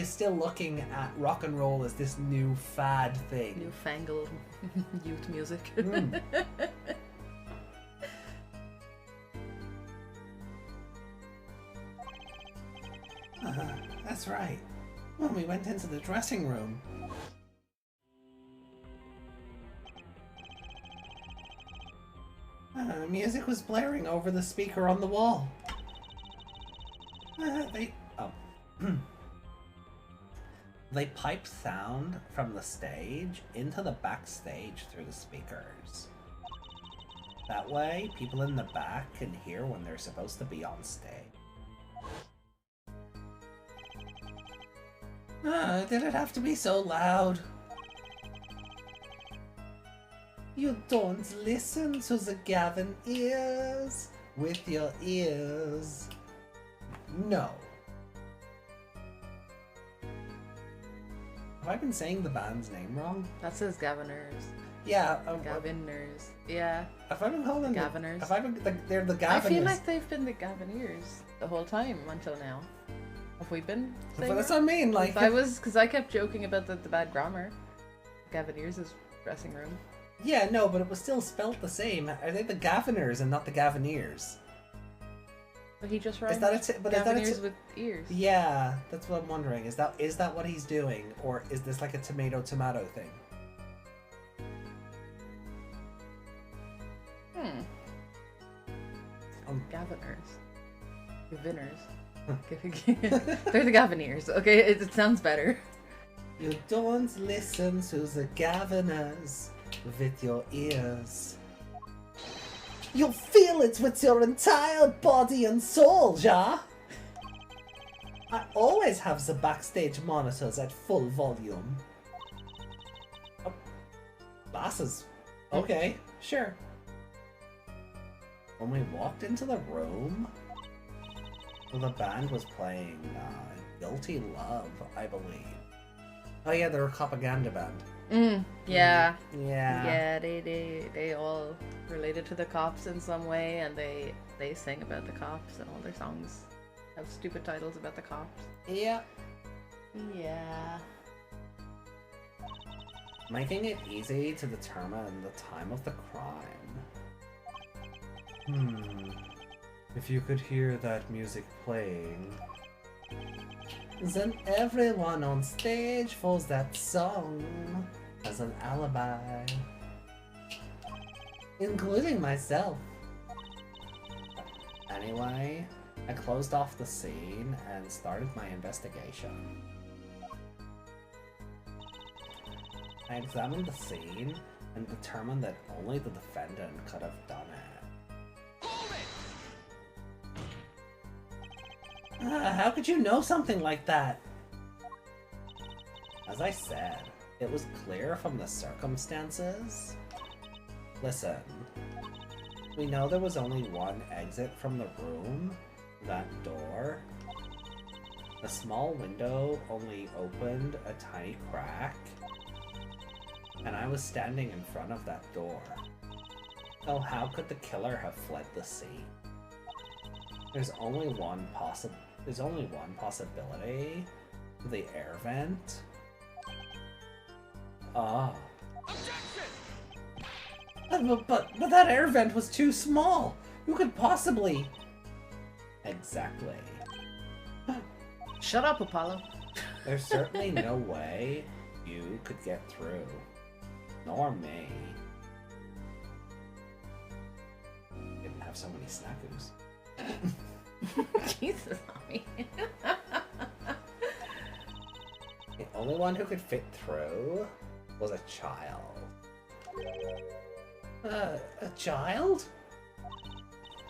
still looking at rock and roll as this new fad thing. Newfangled youth music. That's right. When we went into the dressing room. Music was blaring over the speaker on the wall. They piped sound from the stage into the backstage through the speakers. That way, people in the back can hear when they're supposed to be on stage. Did it have to be so loud? You don't listen to the Gavin ears with your ears. No. Have I been saying the band's name wrong? That says Gaviners. Yeah. Gaviners. Yeah. Have I been calling Gaviners? Have I been? They're the Gaviners. I feel like they've been the Gavineers the whole time until now. Have we been? But that's what I mean. Like, because I kept joking about the bad grammar. Gavineers' dressing room. Yeah, no, but it was still spelt the same. Are they the Gaviners and not the Gavineers? But he just rhymed Gavineers with ears. Yeah, that's what I'm wondering. Is that what he's doing, or is this like a tomato thing? Gaviners. Gaviners. They're the Gavineers. Okay, it sounds better. You don't listen to the Gaviners with your ears. You'll feel it with your entire body and soul, ja? I always have the backstage monitors at full volume. Oh, glasses. Okay, sure. When we walked into the room, the band was playing Guilty Love, I believe. Oh yeah, they're a propaganda band. Yeah. Yeah. Yeah, they all related to the cops in some way, and they sing about the cops, and all their songs have stupid titles about the cops. Yeah. Yeah. Making it easy to determine the time of the crime. If you could hear that music playing, then everyone on stage follows that song as an alibi. Including myself. Anyway, I closed off the scene and started my investigation. I examined the scene and determined that only the defendant could have done it. How could you know something like that? As I said, it was clear from the circumstances. Listen, we know there was only one exit from the room, that door. The small window only opened a tiny crack, and I was standing in front of that door. So how could the killer have fled the scene? There's only one possibility. The air vent. But that air vent was too small. Who could possibly? Exactly. Shut up, Apollo. There's certainly no way you could get through. Nor me. Didn't have so many snackus. Jesus, mommy. The only one who could fit through was a child. A child?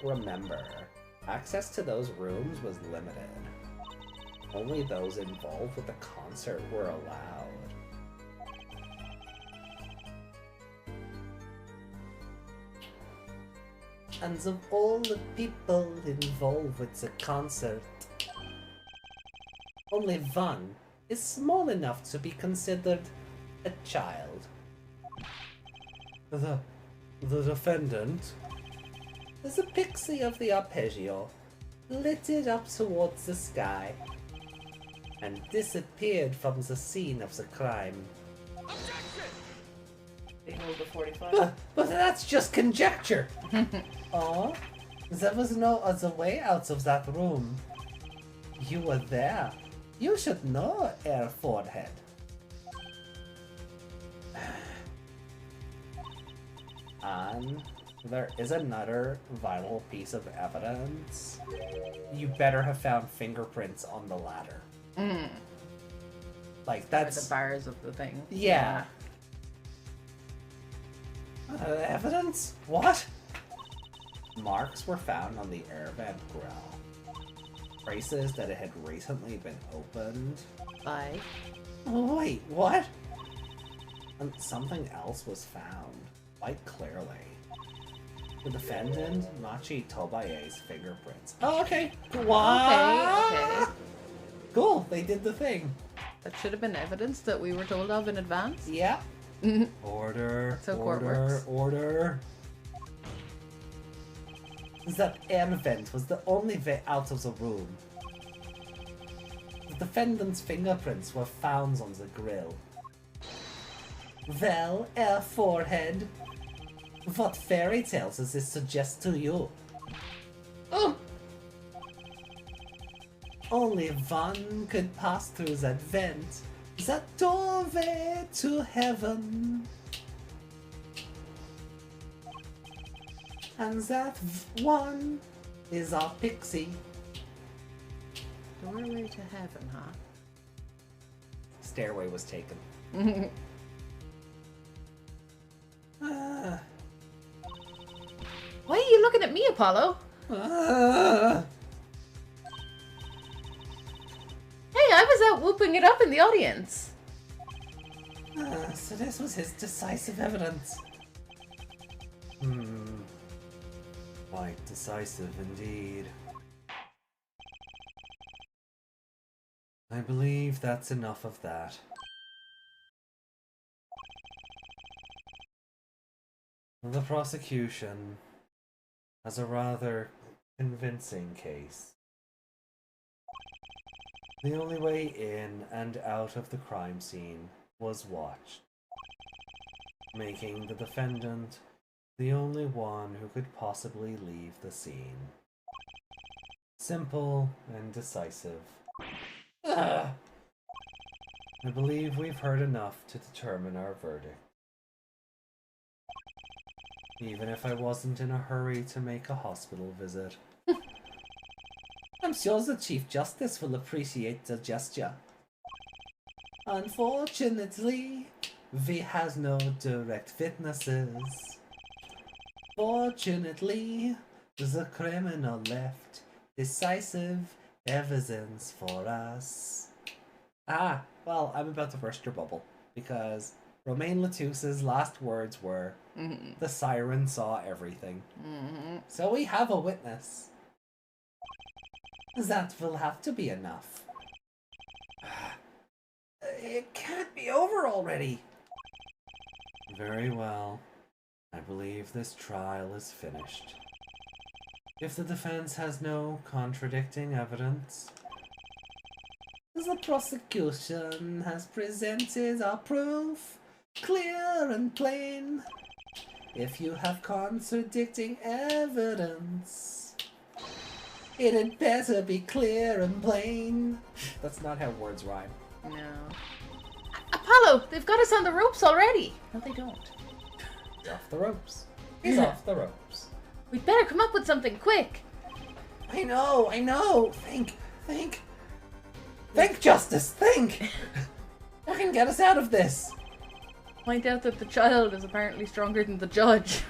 Remember, access to those rooms was limited. Only those involved with the concert were allowed. And of all the people involved with the concert, only one is small enough to be considered a child. The defendant is a pixie of the arpeggio, lit it up towards the sky, and disappeared from the scene of the crime. They hold the 45. But that's just conjecture! Oh, there was no other way out of that room. You were there. You should know, Air Forehead. And there is another vital piece of evidence. You better have found fingerprints on the ladder. Like, that's... the bars of the thing. Yeah. Evidence? What? Marks were found on the air vent grill. Traces that it had recently been opened. Bye. Oh, wait, what? And something else was found, quite clearly. The defendant, Lachicavaga's fingerprints. Oh, okay. What? Okay. Cool, they did the thing. That should have been evidence that we were told of in advance. Yeah. Order. That's how court works. Order. That air vent was the only way out of the room. The defendant's fingerprints were found on the grill. Well, air forehead, what fairy tales does this suggest to you? Oh! Only one could pass through that vent. That doorway to heaven. And that one is our pixie. Doorway to heaven, huh? Stairway was taken. Why are you looking at me, Apollo? Hey, I was out whooping it up in the audience. So this was his decisive evidence. Quite decisive indeed. I believe that's enough of that. The prosecution has a rather convincing case. The only way in and out of the crime scene was watched, making the defendant the only one who could possibly leave the scene. Simple and decisive. I believe we've heard enough to determine our verdict. Even if I wasn't in a hurry to make a hospital visit. I'm sure the Chief Justice will appreciate the gesture. Unfortunately, we have no direct witnesses. Fortunately, the criminal left decisive evidence for us. Ah, well, I'm about to burst your bubble, because Romain Latuse's last words were, the siren saw everything. So we have a witness. That will have to be enough. It can't be over already. Very well. I believe this trial is finished. If the defense has no contradicting evidence, the prosecution has presented our proof, clear and plain. If you have contradicting evidence, it had better be clear and plain. That's not how words rhyme. No. Apollo, they've got us on the ropes already. No, they don't. He's off the ropes. He's off the ropes. We'd better come up with something quick. I know. Think, Justice, think. What can get us out of this? Point out that the child is apparently stronger than the judge.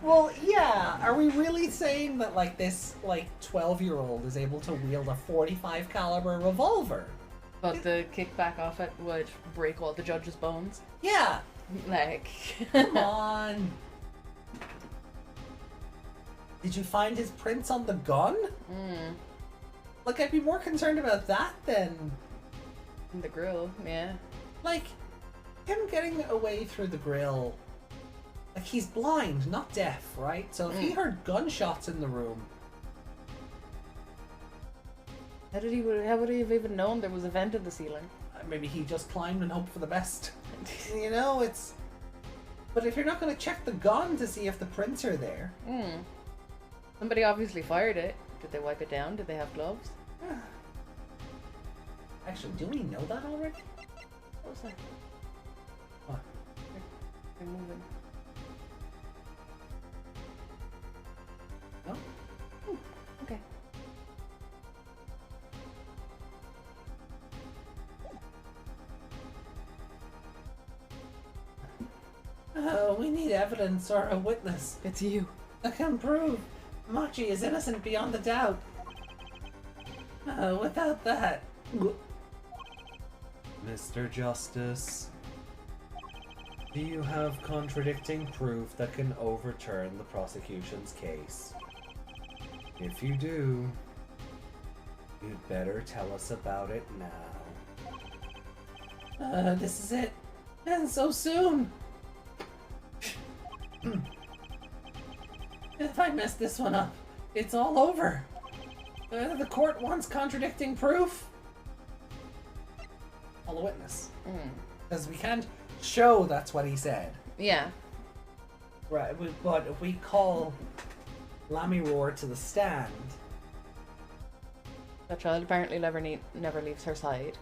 Well, yeah. Are we really saying that, like, this, 12-year-old is able to wield a .45 caliber revolver? But the kickback off it would break all the judge's bones. Yeah. Like... Come on. Did you find his prints on the gun? Like, I'd be more concerned about that than... The grill, yeah. Like, him getting away through the grill... Like, he's blind, not deaf, right? So if he heard gunshots in the room... How would he have even known there was a vent in the ceiling? Maybe he just climbed and hoped for the best. You know, it's... But if you're not going to check the gun to see if the prints are there... Somebody obviously fired it. Did they wipe it down? Did they have gloves? Actually, do we know that already? What was that? What? They're moving. No? Okay. Oh, we need evidence or a witness. It's you. I can prove Machi is innocent beyond a doubt. Without that... Mr. Justice, do you have contradicting proof that can overturn the prosecution's case? If you do, you'd better tell us about it now. This is it. And so soon! If I mess this one up, it's all over. The court wants contradicting proof. Call a witness. Because we can't show that's what he said. Yeah. Right, but if we call Lachicavaga to the stand... The child apparently never leaves her side.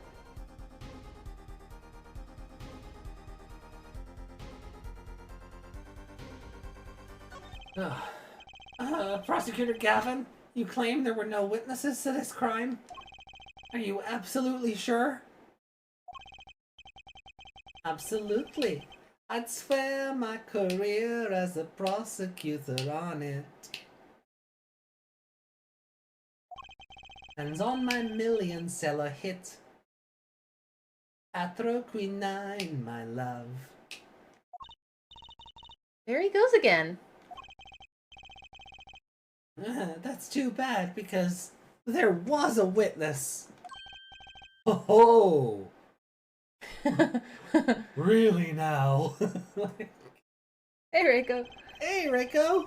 Prosecutor Gavin, you claim there were no witnesses to this crime? Are you absolutely sure? Absolutely. I'd swear my career as a prosecutor on it. And on my million-seller hit, Atroquinine, my love. There he goes again. That's too bad, because there was a witness. Oh! Really now? Hey, Reiko. Hey, Reiko!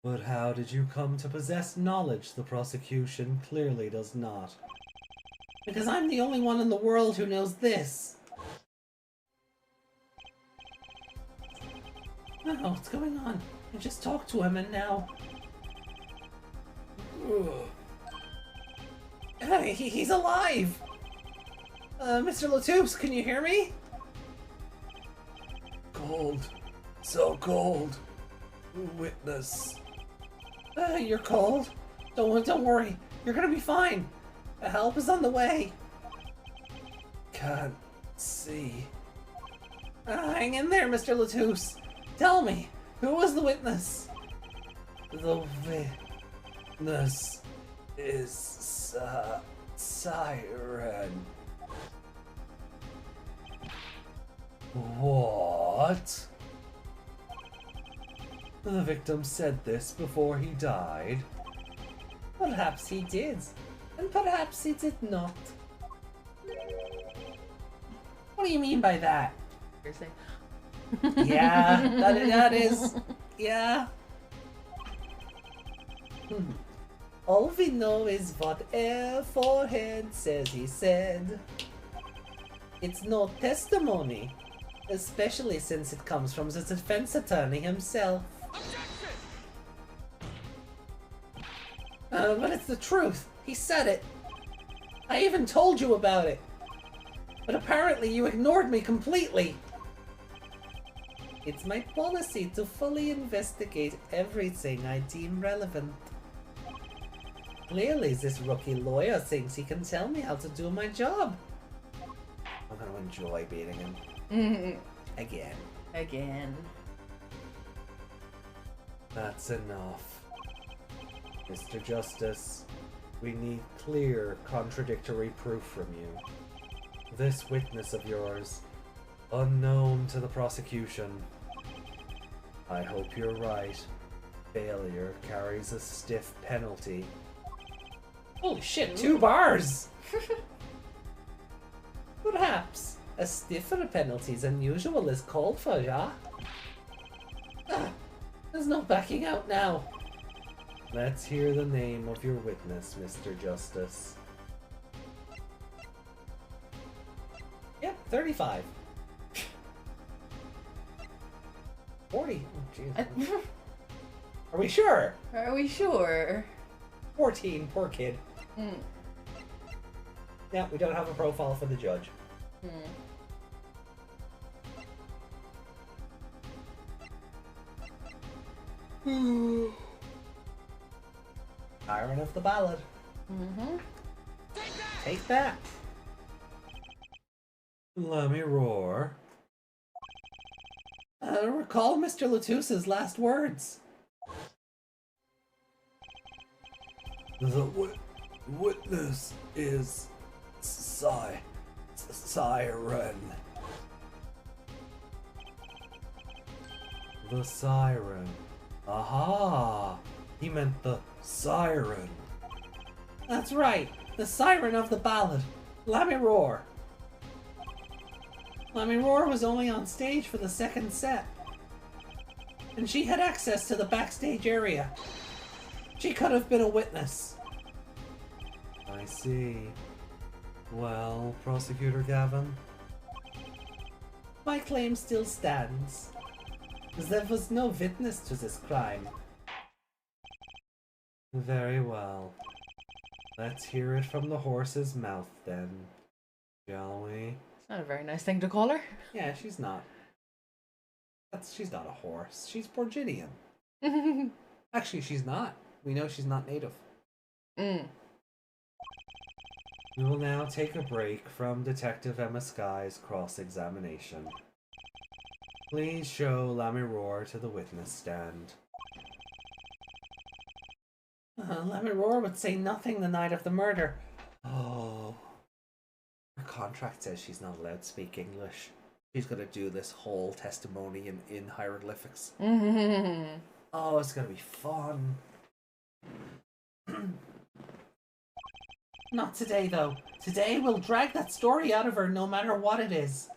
But how did you come to possess knowledge the prosecution clearly does not? Because I'm the only one in the world who knows this. Oh, what's going on? I just talked to him and now... Hey, he's alive! Mr. Latoups, can you hear me? Cold. So cold. Witness. You're cold? Don't worry. You're gonna be fine. Help is on the way. Can't see. Hang in there, Mr. Latoups. Tell me, who was the witness? The witness is Siren. What? The victim said this before he died. Perhaps he did, and perhaps he did not. What do you mean by that? Seriously. Yeah, that is. Yeah. All we know is what Air Forehead says he said. It's no testimony, especially since it comes from the defense attorney himself. But it's the truth. He said it. I even told you about it. But apparently you ignored me completely. It's my policy to fully investigate everything I deem relevant. Clearly this rookie lawyer thinks he can tell me how to do my job. I'm gonna enjoy beating him. Again. That's enough. Mr. Justice, we need clear, contradictory proof from you. This witness of yours, unknown to the prosecution. I hope you're right. Failure carries a stiff penalty. Holy shit, 2 bars! Perhaps a stiffer penalty than usual is called for, yeah? There's no backing out now. Let's hear the name of your witness, Mr. Justice. Yep, 35. 40. Oh, jeez. Are we sure? Are we sure? 14, poor kid. Yeah, we don't have a profile for the judge. Iron of the ballad. Take that. Let me roar. Recall Mr. Latussa's last words. The witness is Siren. The siren. Aha! He meant the siren. That's right, the siren of the ballad. Lachicavaga. Lachicavaga was only on stage for the second set. And she had access to the backstage area. She could have been a witness. I see. Well, Prosecutor Gavin? My claim still stands. There was no witness to this crime. Very well. Let's hear it from the horse's mouth then, shall we? It's not a very nice thing to call her. Yeah, she's not. She's not a horse. She's Borginian. Actually, she's not. We know she's not native. Mm. We will now take a break from Detective Emma Sky's cross-examination. Please show Lachicavaga to the witness stand. Lachicavaga would say nothing the night of the murder. Oh. Her contract says she's not allowed to speak English. She's gonna do this whole testimony in hieroglyphics. Oh, it's gonna be fun. Not today, though. Today we'll drag that story out of her no matter what it is.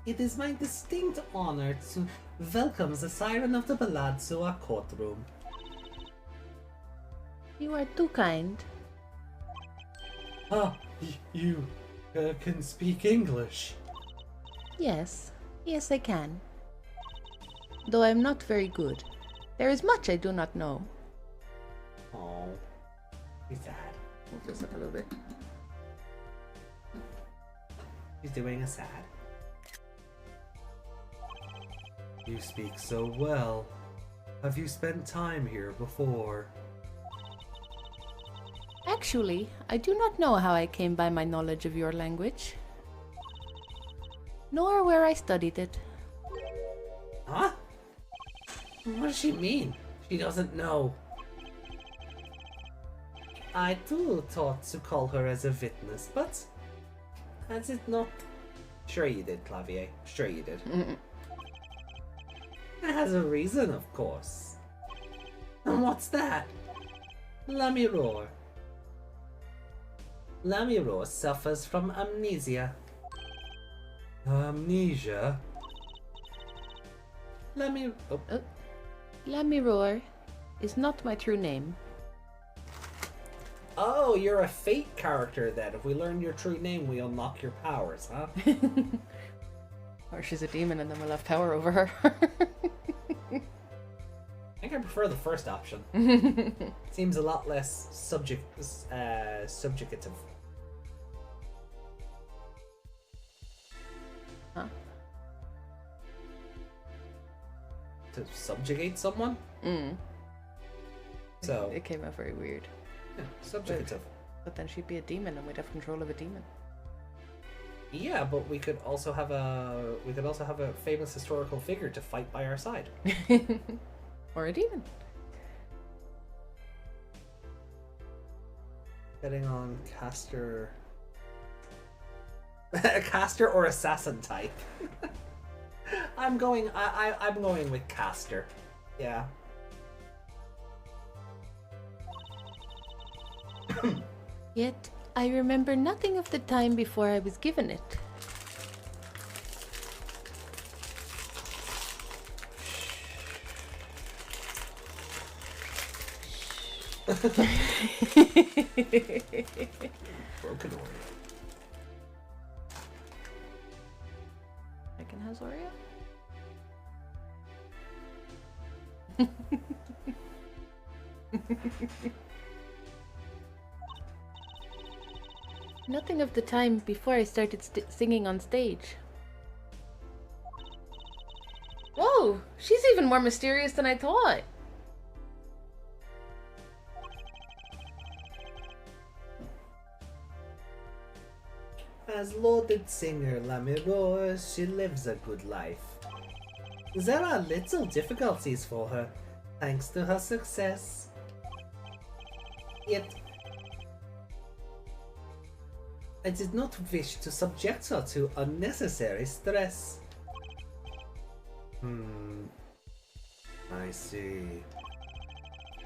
It is my distinct honor to welcome the Siren of the Ballad to our courtroom. You are too kind. Ah, you can speak English. Yes, yes I can. Though I'm not very good. There is much I do not know. Oh, he's sad. Move this up a little bit. He's doing a sad. You speak so well. Have you spent time here before? Actually, I do not know how I came by my knowledge of your language. Nor where I studied it. Huh? What does she mean? She doesn't know. I too thought to call her as a witness, but has it not? Sure you did, Clavier. Sure you did. It has a reason, of course. And what's that? Lachicavaga. Lachicavaga suffers from amnesia. Amnesia? Lachicavaga is not my true name. Oh, you're a fate character then. If we learn your true name, we unlock your powers, huh? Or she's a demon and then we'll have power over her. I think I prefer the first option. Seems a lot less subjugative. Huh? To subjugate someone? Mm. So It came out very weird. yeah, subjugative. But then she'd be a demon and we'd have control of a demon. Yeah, but we could also have a famous historical figure to fight by our side. Or a demon. Getting on caster caster or assassin type. I'm going with caster. Yeah. Yet, I remember nothing of the time before I was given it. Broken Oreo. Megan has Oreo? Nothing of the time before I started singing on stage. Whoa! She's even more mysterious than I thought! As lauded singer Lachicavaga, she lives a good life. There are little difficulties for her, thanks to her success. Yet, I did not wish to subject her to unnecessary stress. I see.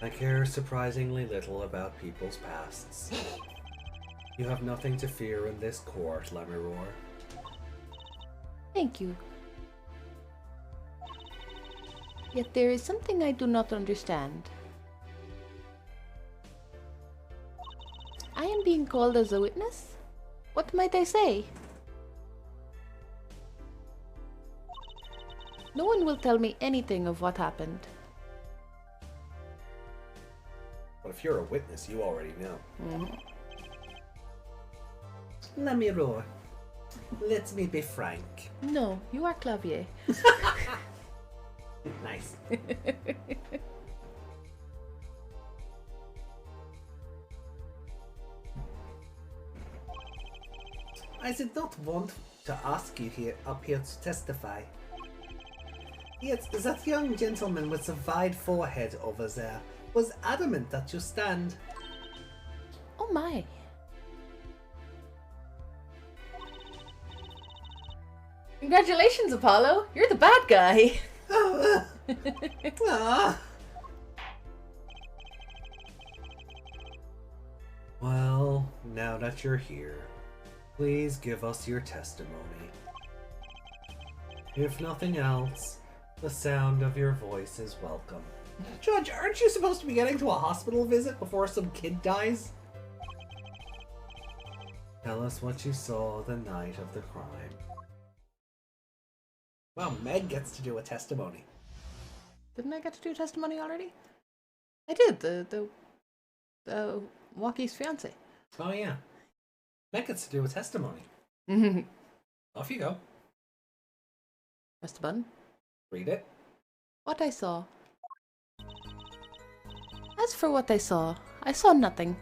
I care surprisingly little about people's pasts. You have nothing to fear in this court, Lachicavaga. Thank you. Yet there is something I do not understand. I am being called as a witness? What might I say? No one will tell me anything of what happened. But if you're a witness, you already know. Lachicavaga, let me be frank. No, you are Clavier. Nice. I did not want to ask you up here to testify. Yet that young gentleman with the wide forehead over there was adamant that you stand. Oh my. Congratulations, Apollo! You're the bad guy! Well, now that you're here, please give us your testimony. If nothing else, the sound of your voice is welcome. Judge, aren't you supposed to be getting to a hospital visit before some kid dies? Tell us what you saw the night of the crime. Wow, Meg gets to do a testimony. Didn't I get to do testimony already? I did, the Walkie's fiance. Oh yeah. Meg gets to do a testimony. Off you go. Press the button. Read it. What I saw. As for what I saw nothing.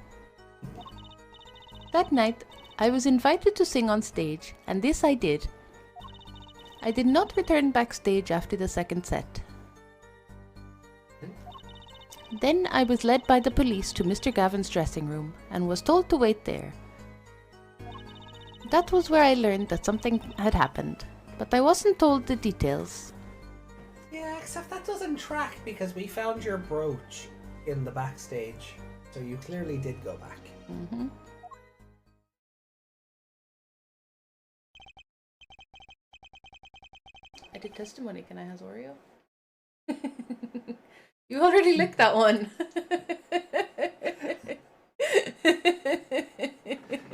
That night, I was invited to sing on stage, and this I did. I did not return backstage after the second set. Then I was led by the police to Mr. Gavin's dressing room, and was told to wait there. That was where I learned that something had happened, but I wasn't told the details. Yeah, except that doesn't track because we found your brooch in the backstage. So you clearly did go back. I did testimony. Can I have Oreo? You already licked that one.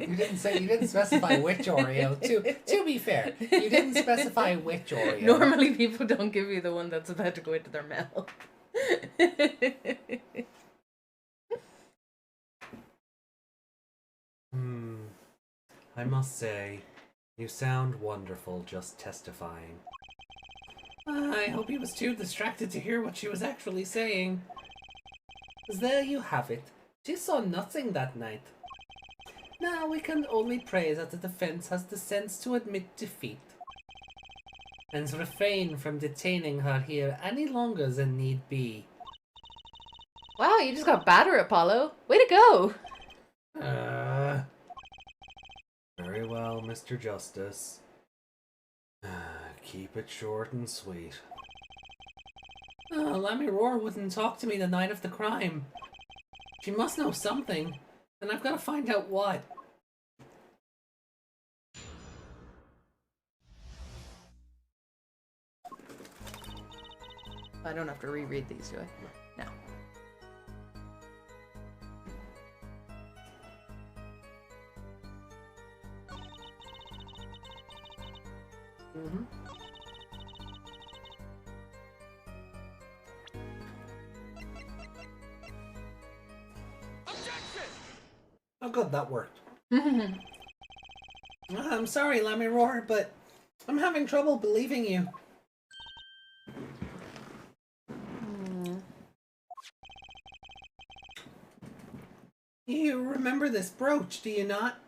You didn't specify which Oreo. To be fair, you didn't specify which Oreo. Normally people don't give you the one that's about to go into their mouth. I must say, you sound wonderful just testifying. I hope he was too distracted to hear what she was actually saying. There you have it. She saw nothing that night. Now we can only pray that the defense has the sense to admit defeat and refrain from detaining her here any longer than need be. Wow, you just got badder, Apollo. Way to go! Very well, Mr. Justice. Keep it short and sweet. Lachicavaga wouldn't talk to me the night of the crime. She must know something, and I've got to find out what. I don't have to reread these, do I? No. Oh good, that worked. I'm sorry, Lachicavaga, but I'm having trouble believing you. You remember this brooch, do you not?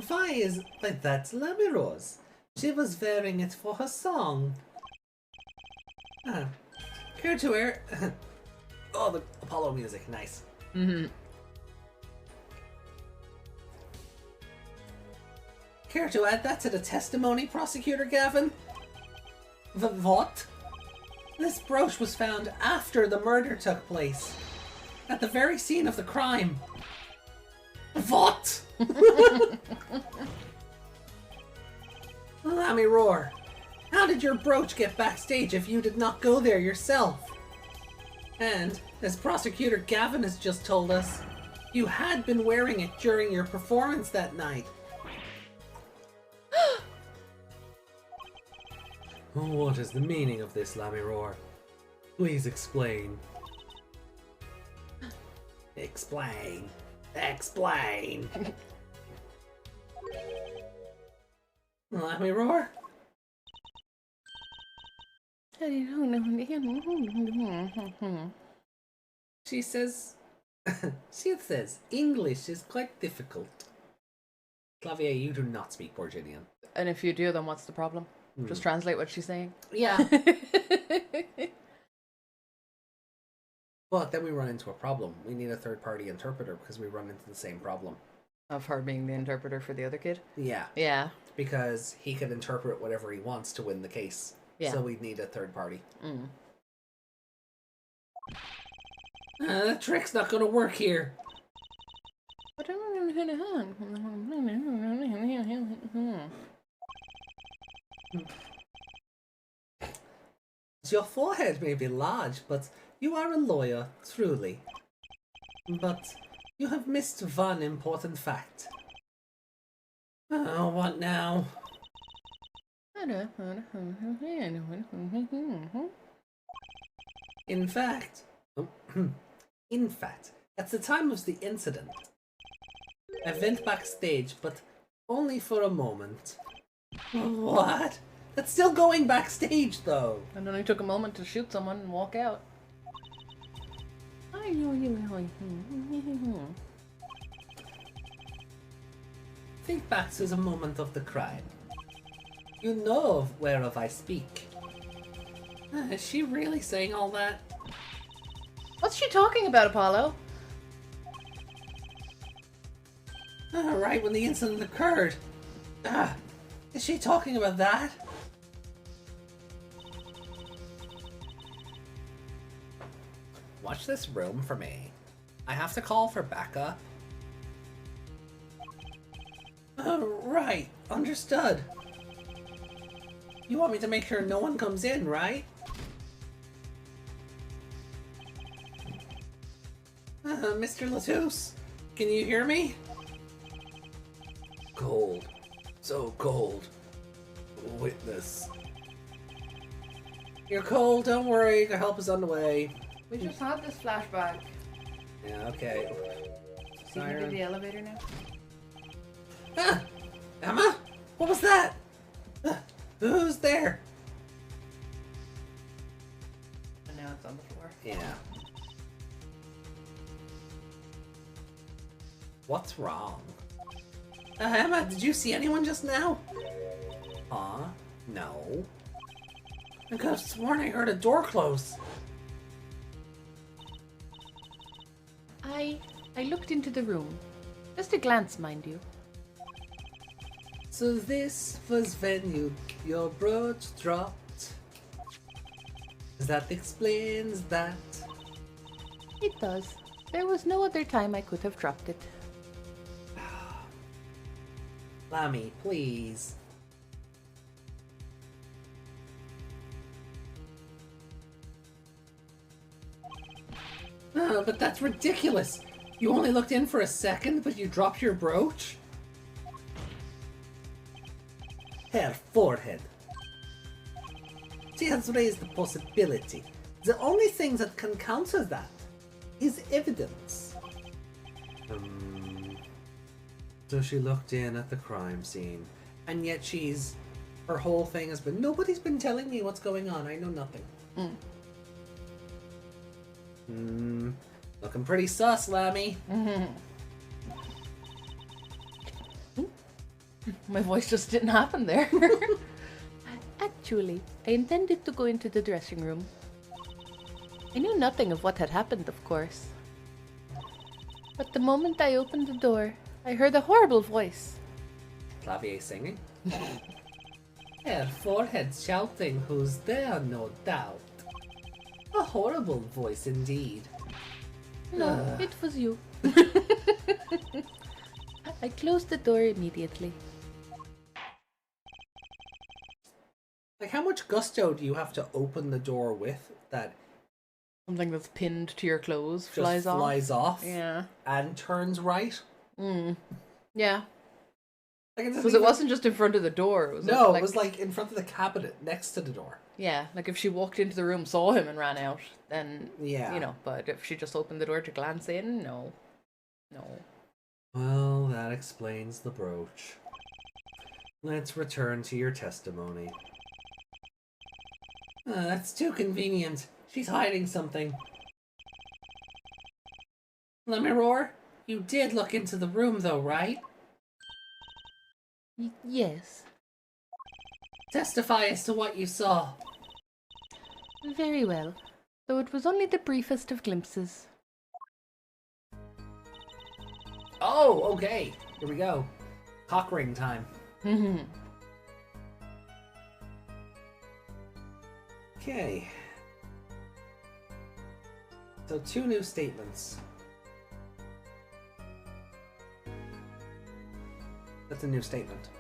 But that's Lamirose. She was wearing it for her song. Care to wear? Oh, the Apollo music, nice. Mm-hmm. Care to add that to the testimony, Prosecutor Gavin? What? This brooch was found after the murder took place. At the very scene of the crime. What? Let me roar. How did your brooch get backstage if you did not go there yourself? And, as Prosecutor Gavin has just told us, you had been wearing it during your performance that night. What is the meaning of this, Lamirore? Please explain. Explain. Explain. Lamirore? She says... she says English is quite difficult. Clavier, you do not speak Borginian. And if you do, then what's the problem? Just translate what she's saying. Yeah. But then we run into a problem. We need a third-party interpreter because we run into the same problem. Of her being the interpreter for the other kid? Yeah. Yeah. Because he could interpret whatever he wants to win the case. Yeah. So we'd need a third party. Mm. That trick's not going to work here. Your forehead may be large, but you are a lawyer, truly. But you have missed one important fact. Oh, what now? In fact, at the time of the incident, I went backstage, but only for a moment. What? That's still going backstage, though. And then he took a moment to shoot someone and walk out. Think back to the moment of the crime. You know of whereof I speak. Is she really saying all that? What's she talking about, Apollo? Right when the incident occurred. Is she talking about that? Watch this room for me. I have to call for backup. Right. Understood. You want me to make sure no one comes in, right? Mr. Latouche, can you hear me? Cold. So cold. Witness. You're cold, don't worry, your help is on the way. We just had this flashback. Yeah, okay. See you in the elevator now? Emma? What was that? Who's there? And now it's on the floor. Yeah. What's wrong? Emma, did you see anyone just now? No. I could have sworn I heard a door close. I looked into the room. Just a glance, mind you. So this was when your brooch dropped. That explains that. It does. There was no other time I could have dropped it. Lammy, please. But that's ridiculous. You only looked in for a second, but you dropped your brooch? Her forehead. She has raised the possibility. The only thing that can counter that is evidence. So she looked in at the crime scene, and yet her whole thing has been, nobody's been telling me what's going on, I know nothing. Looking pretty sus, Lammy. My voice just didn't happen there. Actually, I intended to go into the dressing room. I knew nothing of what had happened, of course. But the moment I opened the door, I heard a horrible voice. Clavier singing. Yeah, forehead shouting, who's there, no doubt. A horrible voice indeed. No, it was you. I closed the door immediately. Like, how much gusto do you have to open the door with that Something that's pinned to your clothes just flies off. Yeah. And turns right? Yeah. Like, Because it wasn't just in front of the door. It was it was like in front of the cabinet next to the door. Yeah, like if she walked into the room, saw him and ran out, then, Yeah. you know, but if she just opened the door to glance in, no. No. Well, that explains the brooch. Let's return to your testimony. That's too convenient. She's hiding something. Lemiror, you did look into the room though, right? Yes. Testify as to what you saw. Very well. Though it was only the briefest of glimpses. Oh, okay. Here we go. Cock ring time. Okay. So 2 new statements. That's a new statement.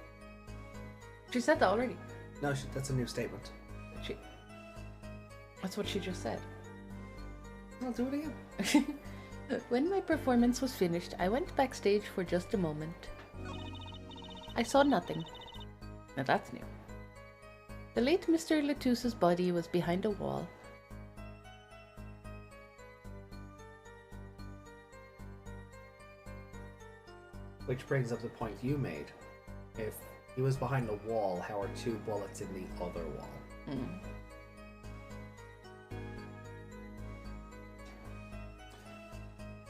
She said that already. No, that's a new statement. That's what she just said. I'll do it again. When my performance was finished, I went backstage for just a moment. I saw nothing. Now that's new. The late Mr. Latouse's body was behind a wall. Which brings up the point you made. If he was behind the wall, how are 2 bullets in the other wall?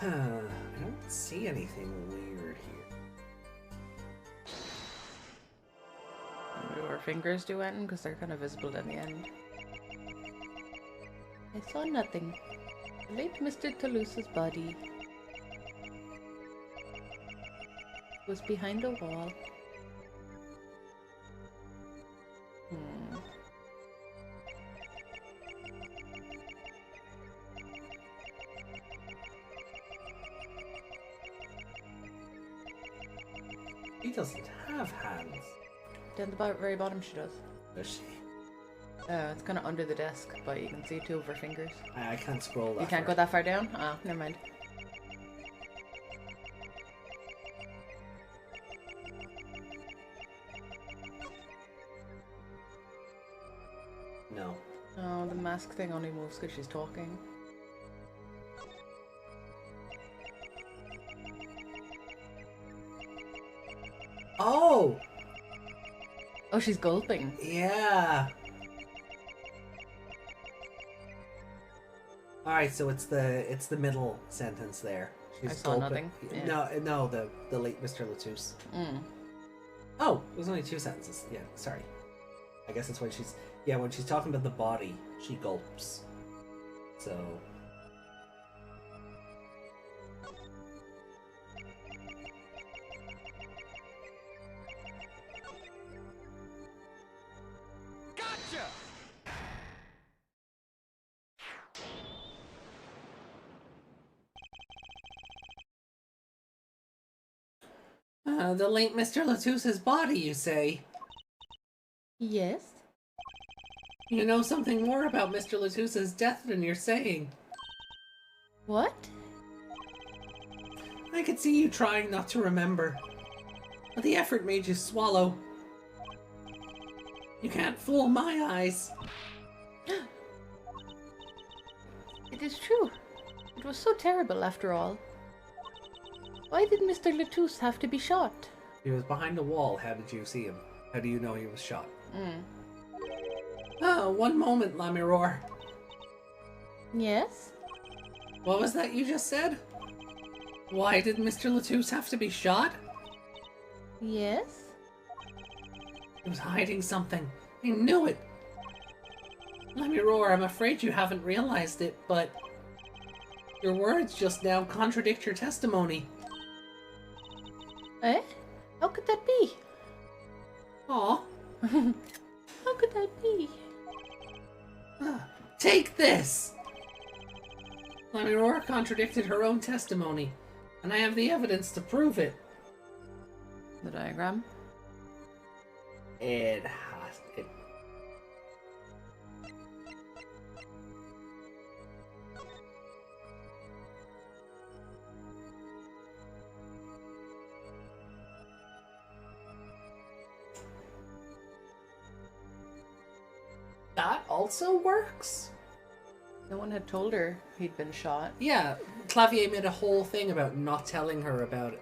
I don't see anything weird here. Do her fingers do anything? Because they're kind of visible in the end. I saw nothing. The late Mr. Toulouse's body was behind a wall. He doesn't have hands. Down the very bottom she does. Does she? It's kind of under the desk, but you can see 2 of her fingers. I can't scroll that You can't far. go that far down? Ah, never mind. No. Oh, the mask thing only moves because she's talking. Oh! Oh, she's gulping. Yeah! Alright, so it's the middle sentence there. She's I saw nothing. Yeah. No, the late Mr. Latouse. Oh, it was only 2 sentences. Yeah, sorry. I guess it's when she's talking about the body, she gulps. So Gotcha! the late Mr. Latouse's body, you say? Yes? You know something more about Mr. Latouse's death than you're saying. What? I could see you trying not to remember, but the effort made you swallow. You can't fool my eyes. It is true. It was so terrible after all. Why did Mr. Latousse have to be shot? He was behind a wall. How did you see him? How do you know he was shot? One moment, Lamiror. Yes? What was that you just said? Why did Mr. Latousse have to be shot? Yes? He was hiding something. I knew it. Let me roar. I'm afraid you haven't realized it, but your words just now contradict your testimony. Eh? How could that be? Aw. How could that be? Take this! Let me roar contradicted her own testimony, and I have the evidence to prove it. The diagram? It has it. That also works? No one had told her he'd been shot. Yeah, Clavier made a whole thing about not telling her about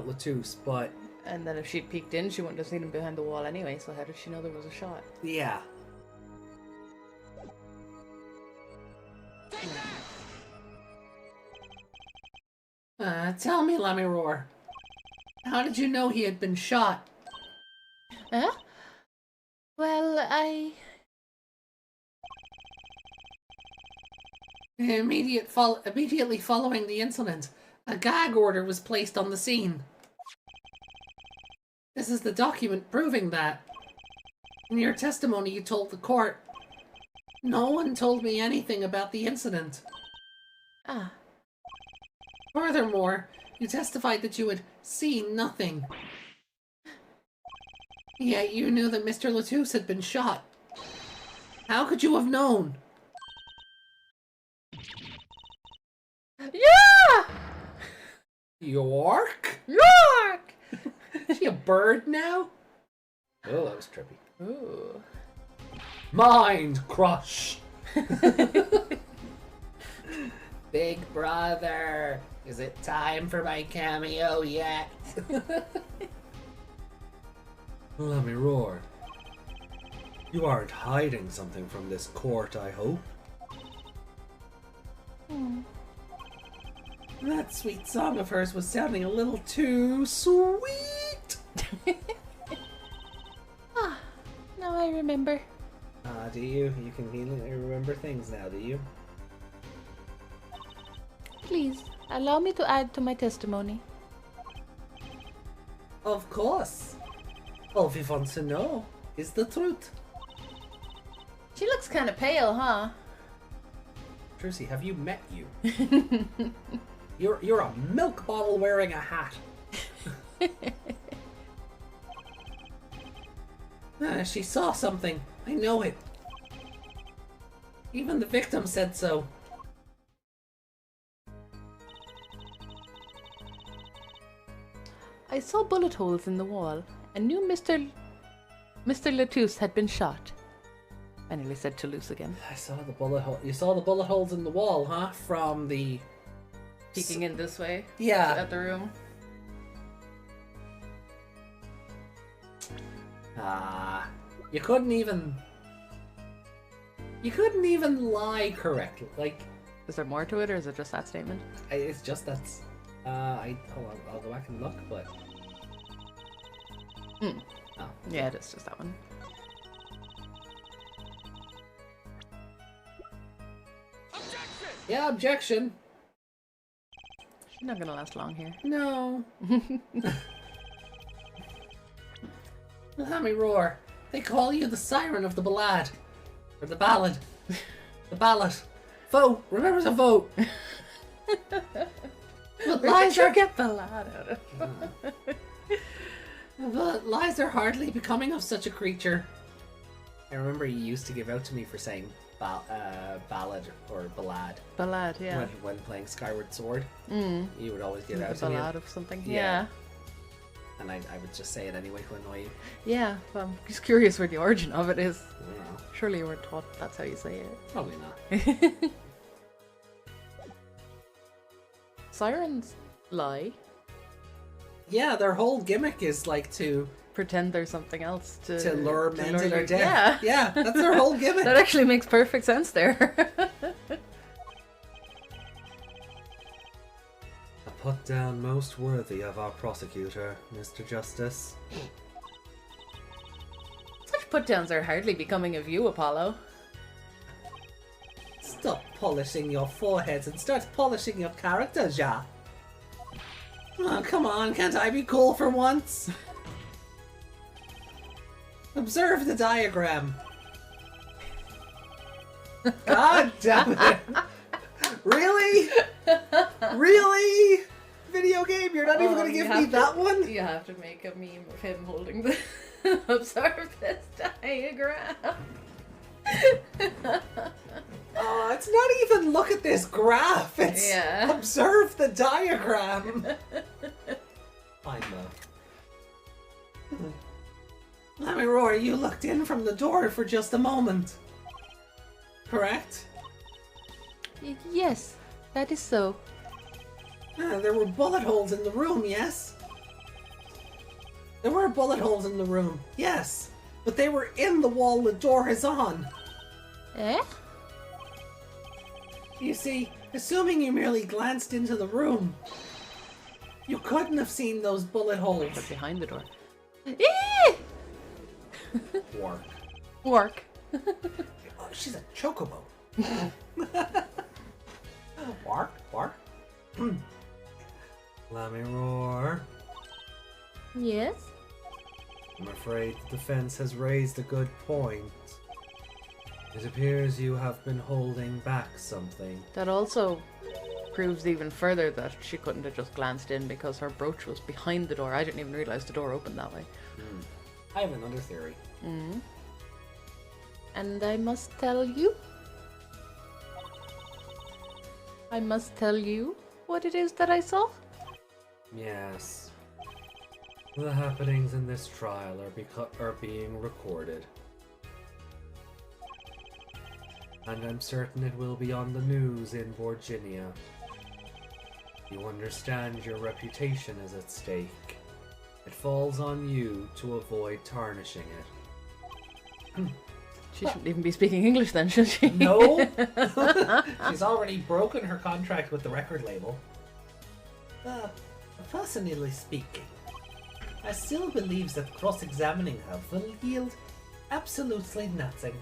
Latouche, but And then if she'd peeked in, she wouldn't have seen him behind the wall anyway, so how did she know there was a shot? yeah. Tell me, Let me roar. How did you know he had been shot? Huh? Well, Immediately following the incident, a gag order was placed on the scene. This is the document proving that. In your testimony, you told the court, "No one told me anything about the incident." Ah. Furthermore, you testified that you had seen nothing. Yet you knew that Mr. Latouche had been shot. How could you have known? Yeah! York? York! Is she a bird now? Oh, that was trippy. Ooh. Mind crush! Big brother, is it time for my cameo yet? Let me roar. You aren't hiding something from this court, I hope. That sweet song of hers was sounding a little too sweet. Now I remember. Do you? You can remember things now, do you? Please, allow me to add to my testimony. Of course. All we want to know is the truth. She looks kind of pale, huh? Trucy, have you met you? You're a milk bottle wearing a hat. She saw something. I know it. Even the victim said so. I saw bullet holes in the wall and knew Mr. Latouche had been shot. I nearly said Toulouse again. I saw the bullet hole. You saw the bullet holes in the wall, huh? From the... Peeking in this way Yeah. at the room. You couldn't even... You couldn't even lie correctly. Like, Is there more to it, or is it just that statement? it's just that's... hold on, I'll go back and look, but... Hmm. Oh. Yeah, it is just that one. Objection! Yeah, objection. She's not gonna last long here. No. Let me roar. They call you the siren of the ballad. Or the ballad. The ballot. Vote. Remember to vote. But lies are... get the lad out of But lies are hardly becoming of such a creature. I remember you used to give out to me for saying ballad or ballad. Ballad, yeah. When playing Skyward Sword. Mm. You would always give The out to me. ballad of something. Yeah. Yeah. And I would just say it anyway to annoy you. Yeah. Well, I'm just curious where the origin of it is. Yeah, Surely you were taught that's how you say it. probably not. Sirens lie. Yeah, their whole gimmick is like to Pretend there's something else to lure men to lure their you- death. Yeah. Yeah, that's their whole gimmick. That actually makes perfect sense there. A put down most worthy of our prosecutor, Mr. Justice. Put-downs are hardly becoming of you, Apollo. Stop polishing your foreheads and start polishing your characters, yeah. Oh, come on, can't I be cool for once? Observe the diagram. God damn it. Really? Really? Video game, you're not even going to give me that one? You have to make a meme of him holding the observe this diagram. Oh, it's not even look at this graph. It's observe the diagram. Fine, though. Let me roar, you looked in from the door for just a moment. Correct? Yes, that is so. There were bullet holes in the room, yes? There were bullet holes in the room, yes. But they were in the wall the door is on. Eh? You see, assuming you merely glanced into the room, you couldn't have seen those bullet holes. But behind the door. Work. Work. Oh, she's a chocobo. Bark, bark. Let me roar. Yes? I'm afraid the defense has raised a good point. It appears you have been holding back something. That also proves even further that she couldn't have just glanced in because her brooch was behind the door. I didn't even realize the door opened that way. I have another theory. And I must tell you what it is that I saw. Yes. The happenings in this trial are being recorded. And I'm certain it will be on the news in Virginia. You understand your reputation is at stake. It falls on you to avoid tarnishing it. She shouldn't even be speaking English then, should she? No! She's already broken her contract with the record label. Personally speaking, I still believe that cross-examining her will yield absolutely nothing.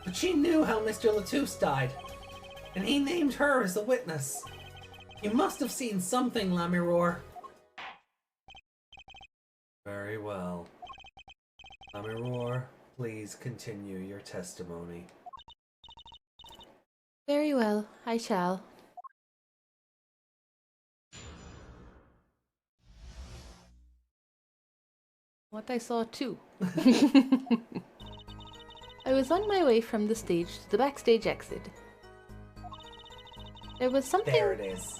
But she knew how Mr. Latouche died, and he named her as a witness. You must have seen something, Lamiror. Very well. Lamiror, please continue your testimony. Very well, I shall. What I saw too. I was on my way from the stage to the backstage exit. There was something... There it is.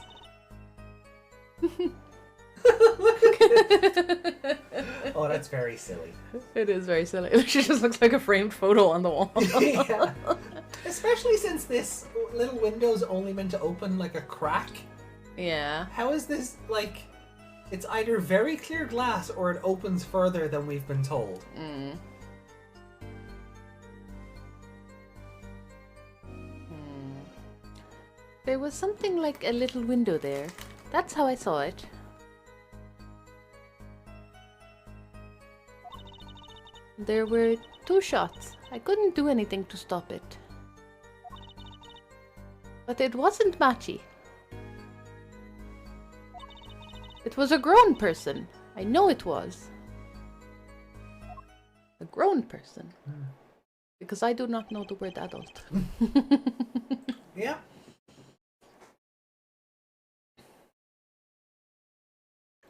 Oh, that's very silly. It is very silly. She just looks like a framed photo on the wall. Yeah. Especially since this little window's only meant to open like a crack. Yeah. How is this, like... It's either very clear glass or it opens further than we've been told. There was something like a little window there. That's how I saw it. There were 2 shots. I couldn't do anything to stop it. But it wasn't Machi. It was a grown person. I know it was. A grown person. Because I do not know the word adult. Yeah.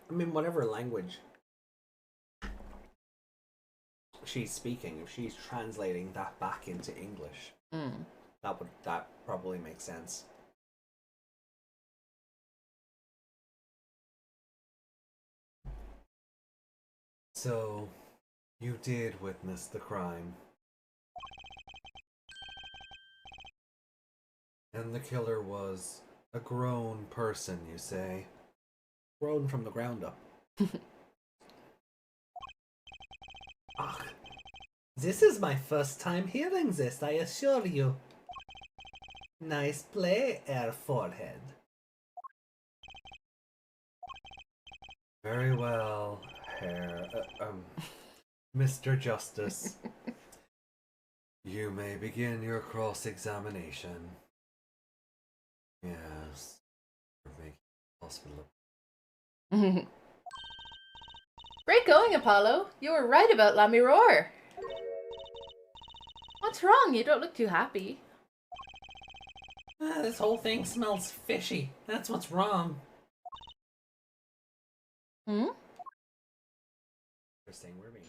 I mean, whatever language she's speaking, if she's translating that back into English, that probably makes sense. So, you did witness the crime. And the killer was a grown person, you say? Grown from the ground up. Ach, this is my first time hearing this, I assure you. Nice play, Air Forehead. Very well, Herr... Mr. Justice. You may begin your cross-examination. Yes. You're making the hospital. Great going, Apollo. You were right about Lamiror. What's wrong? You don't look too happy. This whole thing smells fishy. That's what's wrong. Hmm? Interesting, we're being